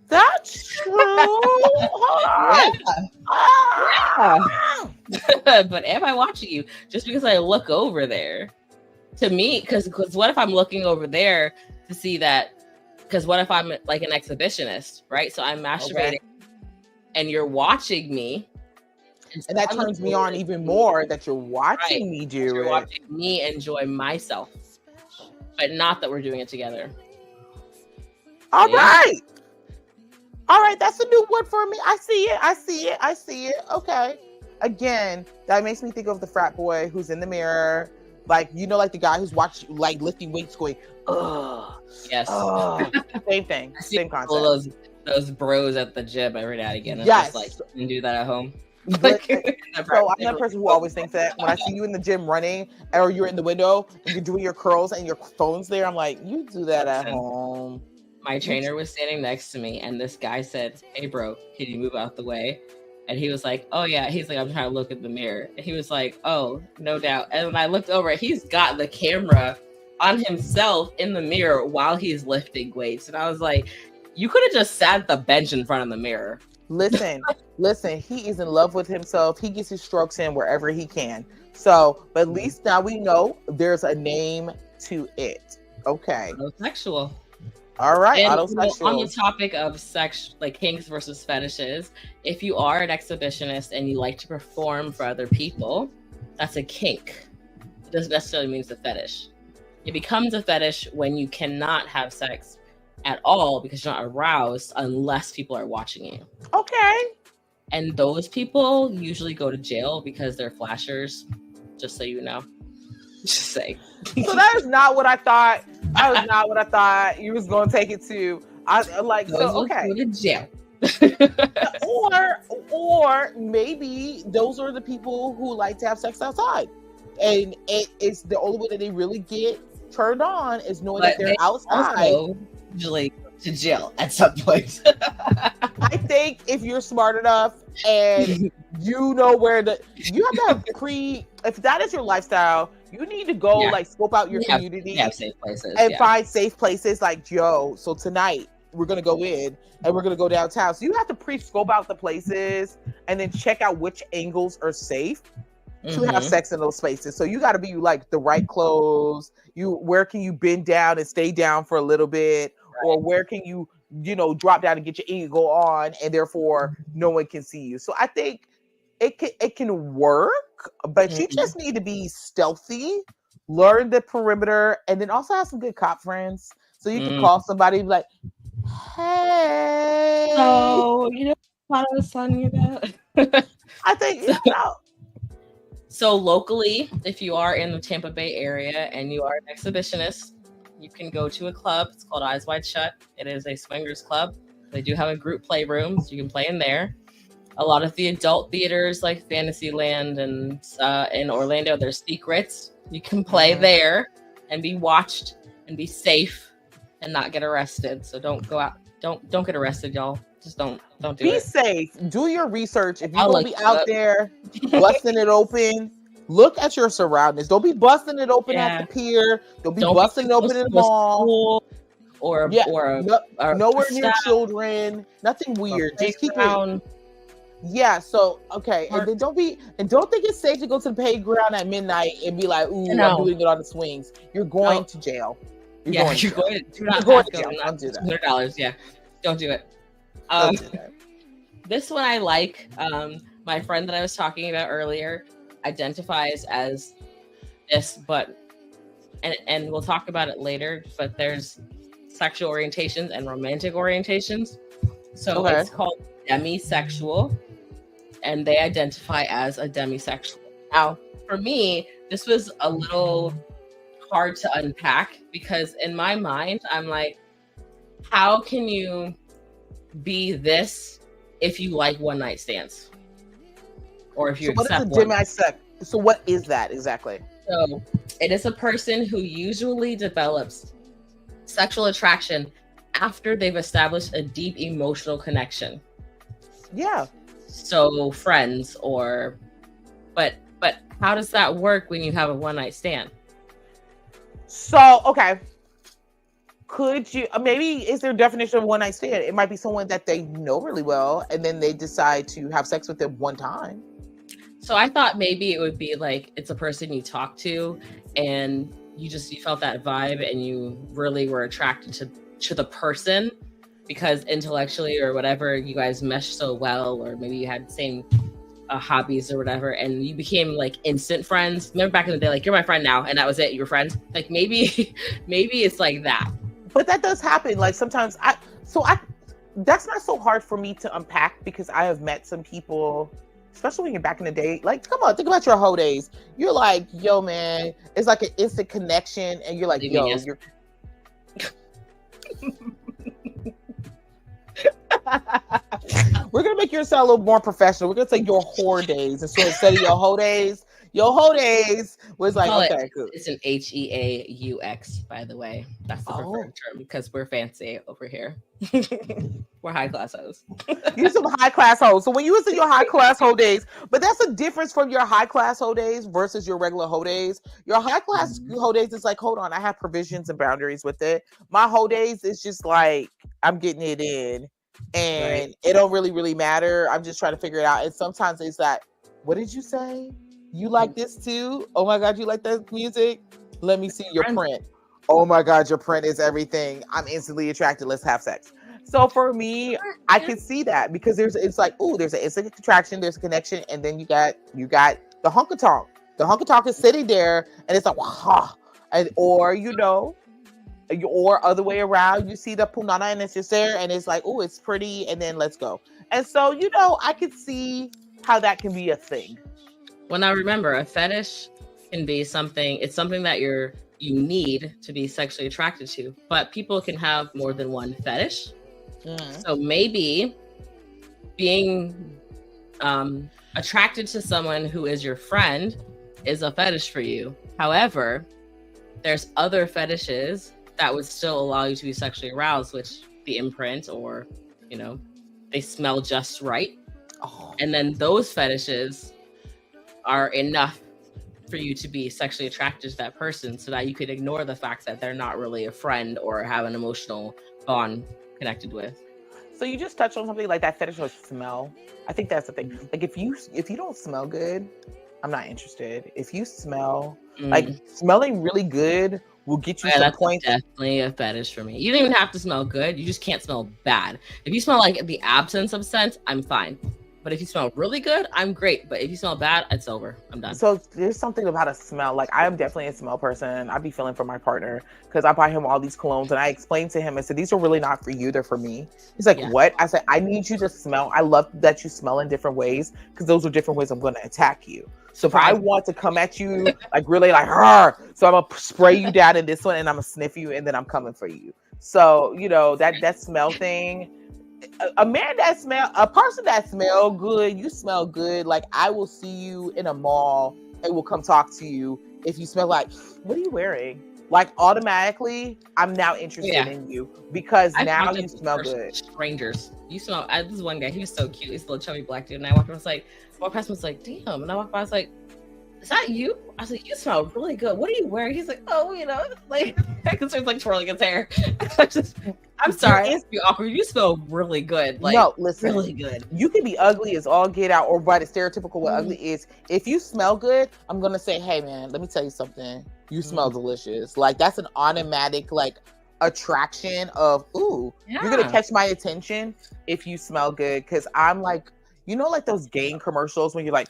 That's true. Hold on. Yeah. But am I watching you? Just because I look over there, to me, because what if I'm looking over there to see that? Because what if I'm like an exhibitionist, right? So I'm masturbating, and you're watching me, and that turns me on even more that you're watching me do you're it. Watching me enjoy myself, but not that we're doing it together. All right. That's a new one for me. I see it. Okay. Again, that makes me think of the frat boy who's in the mirror, like like the guy who's watching, like lifting weights, going, ugh. Yes. Same thing. Same concept. Those bros at the gym every now and again. Yes. Just like, you can do that at home. So I'm that person who always thinks that when I see you in the gym running, or you're in the window and you're doing your curls and your phone's there, I'm like, you do that at home. My trainer was standing next to me, and this guy said, "Hey, bro, can you move out the way?" And he was like, "Oh yeah." He's like, "I'm trying to look at the mirror." And he was like, "Oh, no doubt." And when I looked over, he's got the camera on himself in the mirror while he's lifting weights, and I was like, "You could have just sat at the bench in front of the mirror." Listen, he is in love with himself. He gets his strokes in wherever he can. So, but at least now we know there's a name to it. Okay. Autosexual. All right. And autosexual. on the topic of sex, like kinks versus fetishes, if you are an exhibitionist and you like to perform for other people, that's a kink. It doesn't necessarily mean it's a fetish. It becomes a fetish when you cannot have sex at all because you're not aroused unless people are watching you. Okay. And those people usually go to jail because they're flashers, just so you know. Just saying. So that is not what I thought. That was not what I thought you was going to take it to. I like, those so okay. Go to jail. or maybe those are the people who like to have sex outside. And it's the only way that they really get turned on is knowing that they're outside. Usually go to jail at some point. I think if you're smart enough and you know where you have to have if that is your lifestyle, you need to go like scope out your community have safe places and find safe places like, so tonight we're going to go in and we're going to go downtown. So you have to scope out the places and then check out which angles are safe to have sex in those spaces. So you got to be like the right clothes. Where can you bend down and stay down for a little bit? Right. Or where can you drop down and get your ego on and therefore no one can see you. So I think it can work, but you just need to be stealthy, learn the perimeter, and then also have some good cop friends. So you can call somebody and be like, hey. So, what I was telling you about. I think So locally, if you are in the Tampa Bay area and you are an exhibitionist, you can go to a club. It's called Eyes Wide Shut. It is a swingers club. They do have a group playroom, so you can play in there. A lot of the adult theaters like Fantasyland and in Orlando, there's Secrets. You can play there and be watched and be safe and not get arrested. So don't go out. Don't get arrested, y'all. Just don't do it. Be safe. Do your research. If you're gonna be out there busting it open, look at your surroundings. Don't be busting it open at the pier. Don't be busting it open in the mall. Or nowhere near children. Nothing weird. Just keep it. Yeah. So okay, and then don't think it's safe to go to the playground at midnight and be like, "Ooh, I'm doing it on the swings." You're going to jail. You're going to jail. Don't do that. $100. Yeah, don't do it. Don't do that. This one I like. My friend that I was talking about earlier identifies as this, but and we'll talk about it later. But there's sexual orientations and romantic orientations. So it's called demisexual, and they identify as a demisexual. Now, for me, this was a little hard to unpack because in my mind, I'm like, how can you be this if you like one night stands? Or if you accept one. So what is that exactly? So it is a person who usually develops sexual attraction after they've established a deep emotional connection. Yeah. So friends but how does that work when you have a one night stand? So, okay. Could you, maybe is there a definition of one night stand? It might be someone that they know really well and then they decide to have sex with them one time. So I thought maybe it would be like, it's a person you talk to and you felt that vibe and you really were attracted to the person because intellectually or whatever, you guys meshed so well, or maybe you had the same hobbies or whatever, and you became like instant friends. Remember back in the day, like, you're my friend now, and that was it, you were friends. Like maybe it's like that. But that does happen. Like sometimes that's not so hard for me to unpack because I have met some people, especially when you're back in the day. Like, come on, think about your whole days. You're like, yo, man, it's like an instant connection, and you're like, yo, you're. We're gonna make yours sound a little more professional. We're gonna say your whore days, and so instead of your whole days was like, okay, cool. It's an HEAUX, by the way. That's the preferred term because we're fancy over here. We're high class hoes. You're some high class hoes. So when you was in your high class hoe days, but that's a difference from your high class hoe days versus your regular hoe days. Your high class hoe days is like, hold on, I have provisions and boundaries with it. My hoe days is just like, I'm getting it in. And it don't really matter. I'm just trying to figure it out. And sometimes it's like, what did you say? You like this too? Oh my God, you like that music? Let me see your print. Oh my God, your print is everything. I'm instantly attracted. Let's have sex. So for me, I can see that because it's like, ooh, there's an instant attraction, there's a connection, and then you got the hunkatonk. The hunkatonk is sitting there, and it's like, wow, or other way around, you see the punana and it's just there and it's like, oh, it's pretty, and then let's go. And so, I can see how that can be a thing. Well, now remember, a fetish can be something, it's something that you need to be sexually attracted to, but people can have more than one fetish. So maybe being attracted to someone who is your friend is a fetish for you. However, there's other fetishes that would still allow you to be sexually aroused, which the imprint, or, they smell just right. And then those fetishes are enough for you to be sexually attracted to that person so that you could ignore the fact that they're not really a friend or have an emotional bond connected with. So you just touched on something like that fetish of smell. I think that's the thing. Like if you don't smell good, I'm not interested. If you smell, like smelling really good will get you some points. That's definitely a fetish for me. You don't even have to smell good. You just can't smell bad. If you smell like the absence of scent, I'm fine. But if you smell really good, I'm great. But if you smell bad, it's over. I'm done. So there's something about a smell. Like, I am definitely a smell person. I be feeling for my partner because I buy him all these colognes, and I explained to him, I said, these are really not for you, they're for me. He's like, what? I said, I need you to smell. I love that you smell in different ways because those are different ways I'm going to attack you. So if I want to come at you like really like, so I'm going to spray you down in this one, and I'm going to sniff you, and then I'm coming for you. So, you know, that smell thing. A person that smell good, you smell good. Like, I will see you in a mall and will come talk to you if you smell like, what are you wearing? Like, automatically, I'm now interested in you because now you smell good. Strangers, you smell. This is one guy. He was so cute. He's a little chubby black dude, and I walked in. I was like, damn. And I walked by. I was like, is that you? I was like, you smell really good. What are you wearing? He's like, oh, you know, like, because he's like twirling his hair. I'm sorry, it's be awkward. You smell really good. Like, no, listen, really good. You can be ugly as all get out, or by the stereotypical what ugly is. If you smell good, I'm gonna say, hey man, let me tell you something. You smell delicious. Like, that's an automatic like attraction of, ooh, you're gonna catch my attention if you smell good. Because I'm like, you know, like those game commercials when you're like.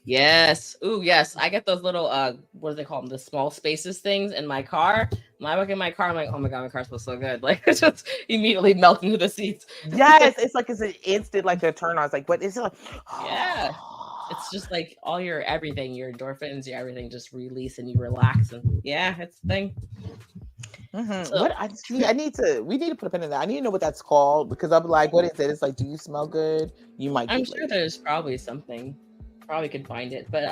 Yes. Ooh, yes. I get those little what do they call them? The small spaces things in my car. When I look in my car, I'm like, oh my god, my car smells so good. Like, it's just immediately melt into the seats. Yes, it's like it's an instant like a turn on. It's like, what is it like? Yeah. It's just like all your everything, your endorphins, your everything just release and you relax, and it's the thing. Mm-hmm. So, we need to put a pin in that. I need to know what that's called because I'm like, what is it? It's like, do you smell good? You might. I'm sure there's probably something. Probably could find it, but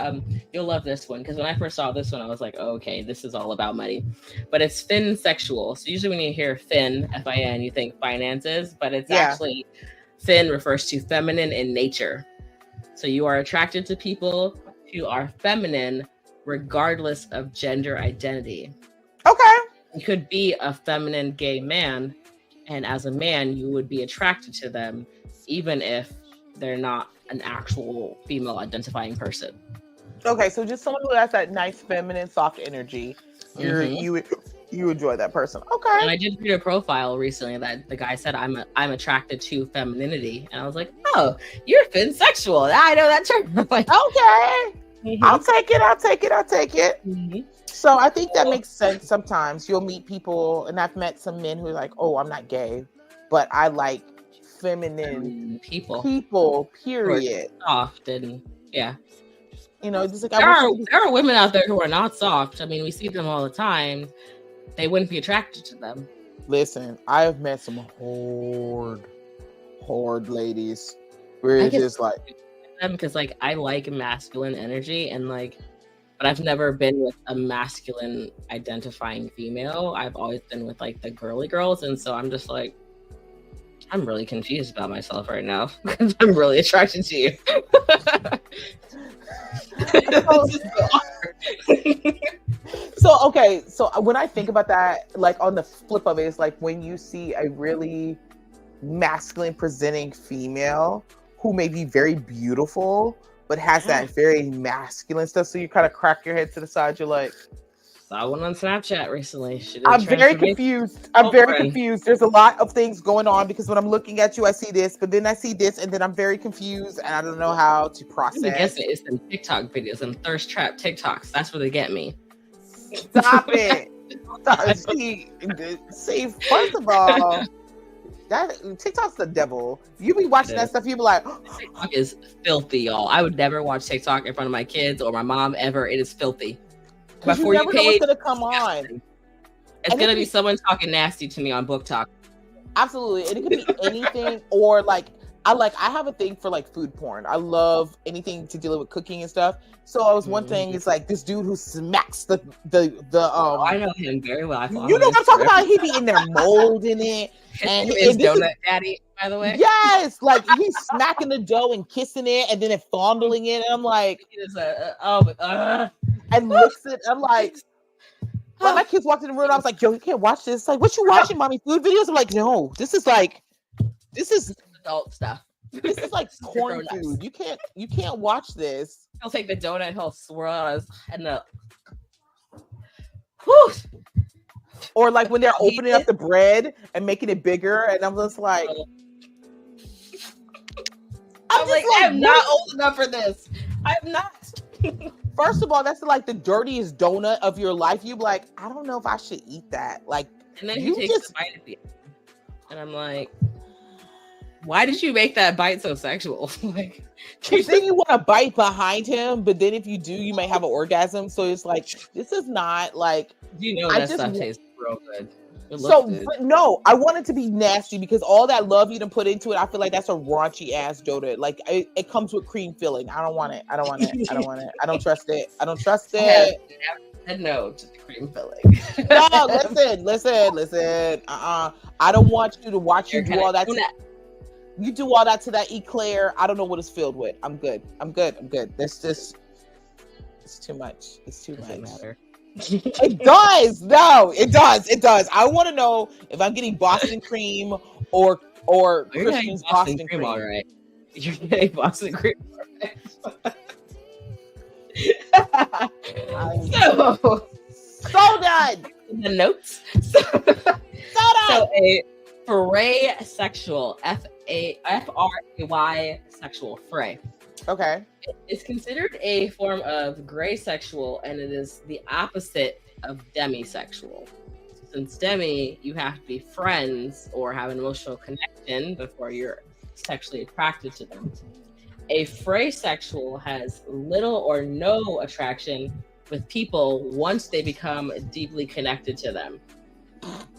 you'll love this one because when I first saw this one, I was like, oh, okay, this is all about money. But it's fin sexual. So usually when you hear fin, F-I-N, you think finances, but it's actually fin refers to feminine in nature. So you are attracted to people who are feminine regardless of gender identity. Okay. You could be a feminine gay man, and as a man, you would be attracted to them even if they're not an actual female identifying person. Okay, so just someone who has that nice feminine soft energy, you enjoy that person. Okay. And I did read a profile recently that the guy said I'm attracted to femininity, and I was like, oh, you're finsexual. I know that term. Like, okay. I'll take it. Mm-hmm. So I think that makes sense. Sometimes you'll meet people, and I've met some men who are like, oh, I'm not gay, but I like feminine people, period. Often, yeah. You know, just like there are women out there who are not soft. I mean, we see them all the time. They wouldn't be attracted to them. Listen, I have met some horde ladies where it's just like them because like I like masculine energy and like, but I've never been with a masculine identifying female. I've always been with like the girly girls, and so I'm just like, I'm really confused about myself right now because I'm really attracted to you. So when I think about that, like on the flip of it, it's like when you see a really masculine presenting female who may be very beautiful, but has that very masculine stuff. So you kind of crack your head to the side. You're like, saw one on Snapchat recently. I'm very confused. There's a lot of things going on because when I'm looking at you, I see this, but then I see this, and then I'm very confused, and I don't know how to process. I guess it's some TikTok videos, some thirst trap TikToks. That's where they get me. Stop it. See, first of all, that TikTok's the devil. You be watching that stuff, you be like, TikTok is filthy, y'all. I would never watch TikTok in front of my kids or my mom ever. It is filthy. Before you know what's gonna come on. It's gonna be someone talking nasty to me on Book Talk. Absolutely. And it could be anything or like I have a thing for like food porn. I love anything to deal with cooking and stuff. So I was one thing is like this dude who smacks the I know him very well. You know what I'm talking about? He be in there molding it. And his donut daddy, by the way. Yes, like he's smacking the dough and kissing it and then fondling it. And I'm like, and looks at I'm like, when my kids walked in the room, I was like, yo, you can't watch this. Like, what you watching, mommy? Food videos? I'm like, no, this is adult stuff. This is like corn food. You can't watch this. He'll take the donut, he'll swirl it and or like when they're opening up the bread and making it bigger, and I'm just like, I'm like, I'm not old enough for this. I'm not. First of all, that's like the dirtiest donut of your life. You be like, I don't know if I should eat that. Like, and then he takes a bite at the end, and I'm like, why did you make that bite so sexual? Like, then you want to bite behind him, but then if you do, you may have an orgasm. So it's like, this is not like, that stuff tastes real good. So, but no, I want it to be nasty because all that love you done put into it, I feel like that's a raunchy ass donut. Like it comes with cream filling. I don't want it. I don't want it. I don't want it. I don't trust it. I don't trust it. I never said no to the cream filling. No, listen. I don't want you to watch you do all that. You do all that to that eclair. I don't know what it's filled with. I'm good. This just, it's too much. It's too much. Matter. It does. No, it does. I want to know if I'm getting Boston cream or Christian's Boston cream. All right. You're getting Boston cream. So done. The notes. So a fray sexual, F-R-A-Y sexual, fray. Okay. It's considered a form of gray sexual, and it is the opposite of demisexual. Since demi, you have to be friends or have an emotional connection before you're sexually attracted to them. A fray sexual has little or no attraction with people once they become deeply connected to them,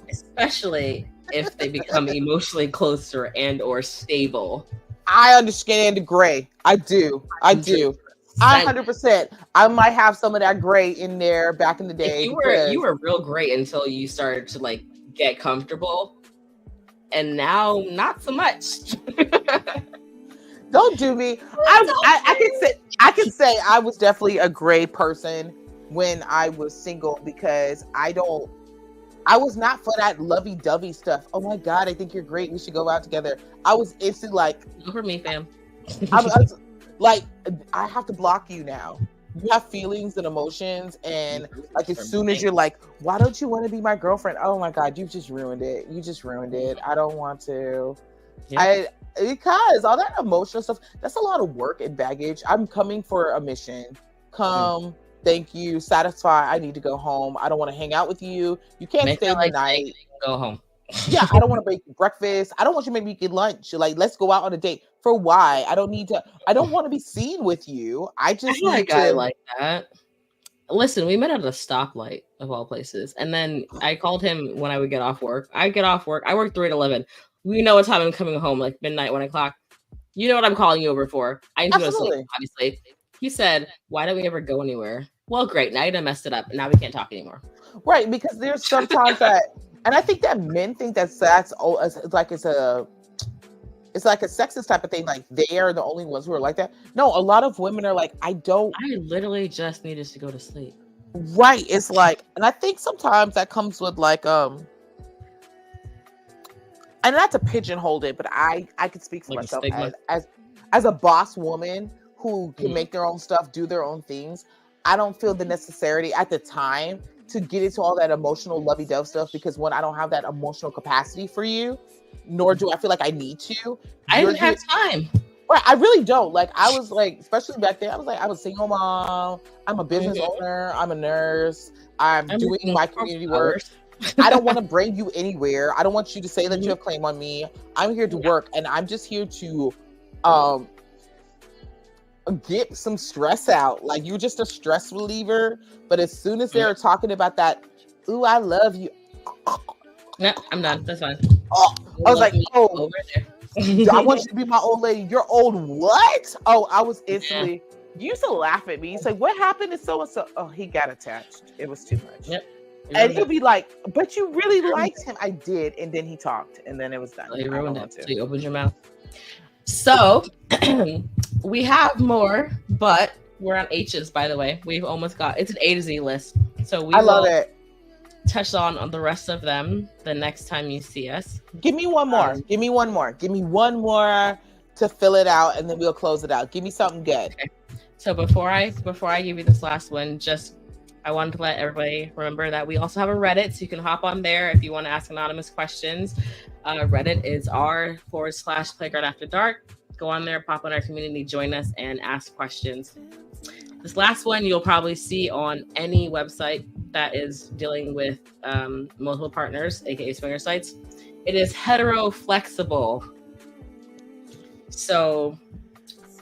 especially if they become emotionally closer and or stable. I understand the gray. I do. 100%. I might have some of that gray in there back in the day. You were real great until you started to like get comfortable, and now not so much. Don't do me. I can say I was definitely a gray person when I was single because I was not for that lovey-dovey stuff. Oh my God, I think you're great. We should go out together. I was instantly like, go for me, fam. I was like, I have to block you now. You have feelings and emotions, and like as soon as you're like, why don't you want to be my girlfriend? Oh my God, you just ruined it. I don't want to. Yeah. Because all that emotional stuff, that's a lot of work and baggage. I'm coming for a mission. Thank you. Satisfy. I need to go home. I don't want to hang out with you. You can't stay the night. Go home. Yeah, I don't want to make breakfast. I don't want you to make me get lunch. Like, let's go out on a date. For why? I don't want to be seen with you. I just need a guy like that. Listen, we met at a stoplight of all places. And then I called him when I would get off work. I work 3 to 11. We know what time I'm coming home, like midnight, 1 o'clock. You know what I'm calling you over for. I need to go to sleep, obviously. He said, why don't we ever go anywhere? Well, great. Now you done messed it up. And now we can't talk anymore. Right. Because there's sometimes that, and I think that men think that sex, it's like a sexist type of thing. Like they are the only ones who are like that. No, a lot of women are like, I literally just needed to go to sleep. Right. It's like, and I think sometimes that comes with like, and not to pigeonhole it, but I could speak for myself as a boss woman who can make their own stuff, do their own things. I don't feel the necessity at the time to get into all that emotional lovey-dovey stuff because one, I don't have that emotional capacity for you, nor do I feel like I need to. I didn't have time. Right, I really don't. Like I was like, especially back then, I was a single mom. I'm a business owner. I'm a nurse. I'm doing my community work. I don't want to bring you anywhere. I don't want you to say that you have claim on me. I'm here to work, and I'm just here to get some stress out. Like you're just a stress reliever. But as soon as they're talking about that, ooh, I love you. No, I'm done. That's fine. Oh, I was like, oh, I want you to be my old lady. You're old what? Oh, I was instantly. You used to laugh at me. You say, what happened to so and so? Oh, he got attached. It was too much. Yep. And he'll be like, but you really liked him. I did. And then he talked. And then it was done. You ruined it. So you opened your mouth. So we have more, but we're on H's, by the way. We've almost got, it's an A to Z list. So I love it. Touch on the rest of them the next time you see us. Give me one more. Give me one more to fill it out, and then we'll close it out. Give me something good. Okay. So before I give you this last one, I wanted to let everybody remember that we also have a Reddit, so you can hop on there if you want to ask anonymous questions. Reddit is r/playground after dark. Go on there, pop on our community, join us, and ask questions. This last one you'll probably see on any website that is dealing with multiple partners, aka swinger sites. It is hetero flexible. So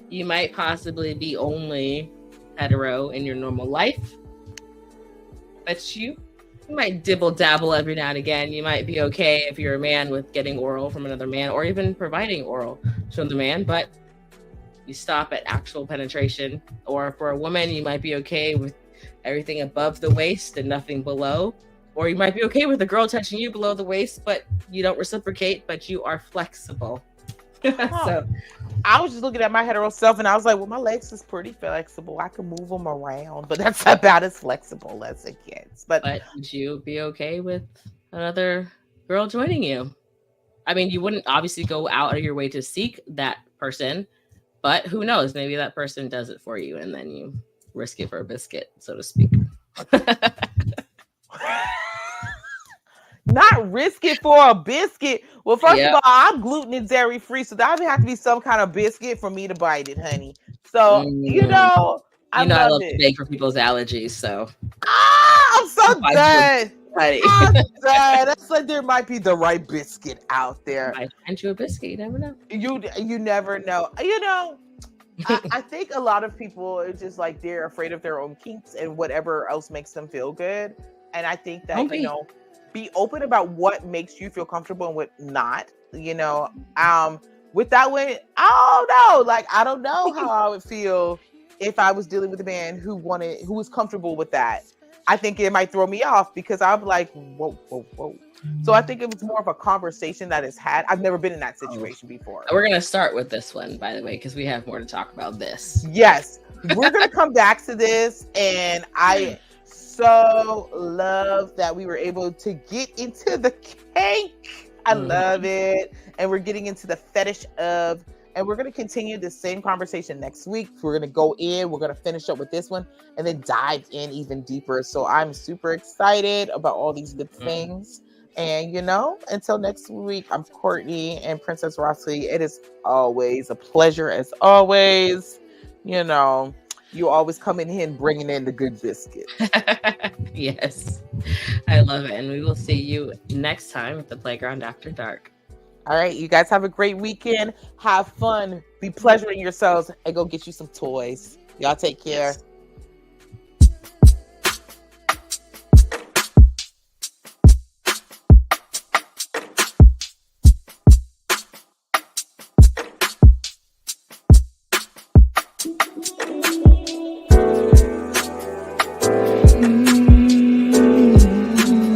you might possibly be only hetero in your normal life, but you might dibble dabble every now and again. You might be okay if you're a man with getting oral from another man or even providing oral to another man, but you stop at actual penetration. Or for a woman, you might be okay with everything above the waist and nothing below. Or you might be okay with a girl touching you below the waist, but you don't reciprocate, but you are flexible. So I was just looking at my hetero self and I was like, well, my legs is pretty flexible. I can move them around, but that's about as flexible as it gets. But would you be okay with another girl joining you? I mean, you wouldn't obviously go out of your way to seek that person, but who knows? Maybe that person does it for you and then you risk it for a biscuit, so to speak. Not risk it for a biscuit. Well, first of all, I'm gluten and dairy free, so that would have to be some kind of biscuit for me to bite it, honey. So I love to bake for people's allergies. So I'm so done. I'm done. That's like there might be the right biscuit out there. I find you a biscuit. You never know. You never know. I think a lot of people are just like they're afraid of their own kinks and whatever else makes them feel good. And I think that be open about what makes you feel comfortable and what not. With that one, I don't know. Like I don't know how I would feel if I was dealing with a man who was comfortable with that. I think it might throw me off because I'm like, whoa. So I think it was more of a conversation that is had. I've never been in that situation before. We're going to start with this one, by the way, because we have more to talk about this. Yes, we're going to come back to this. And I so love that we were able to get into the kink. I love it. And we're getting into the fetish of, and we're going to continue the same conversation next week. We're going to go in, we're going to finish up with this one and then dive in even deeper. So I'm super excited about all these good things. And, until next week, I'm Courtney and Princess Rossi. It is always a pleasure as always. You always coming in bringing in the good biscuit. Yes, I love it. And we will see you next time at the Playground After Dark. All right, you guys have a great weekend. Have fun. Be pleasuring yourselves and go get you some toys. Y'all take care.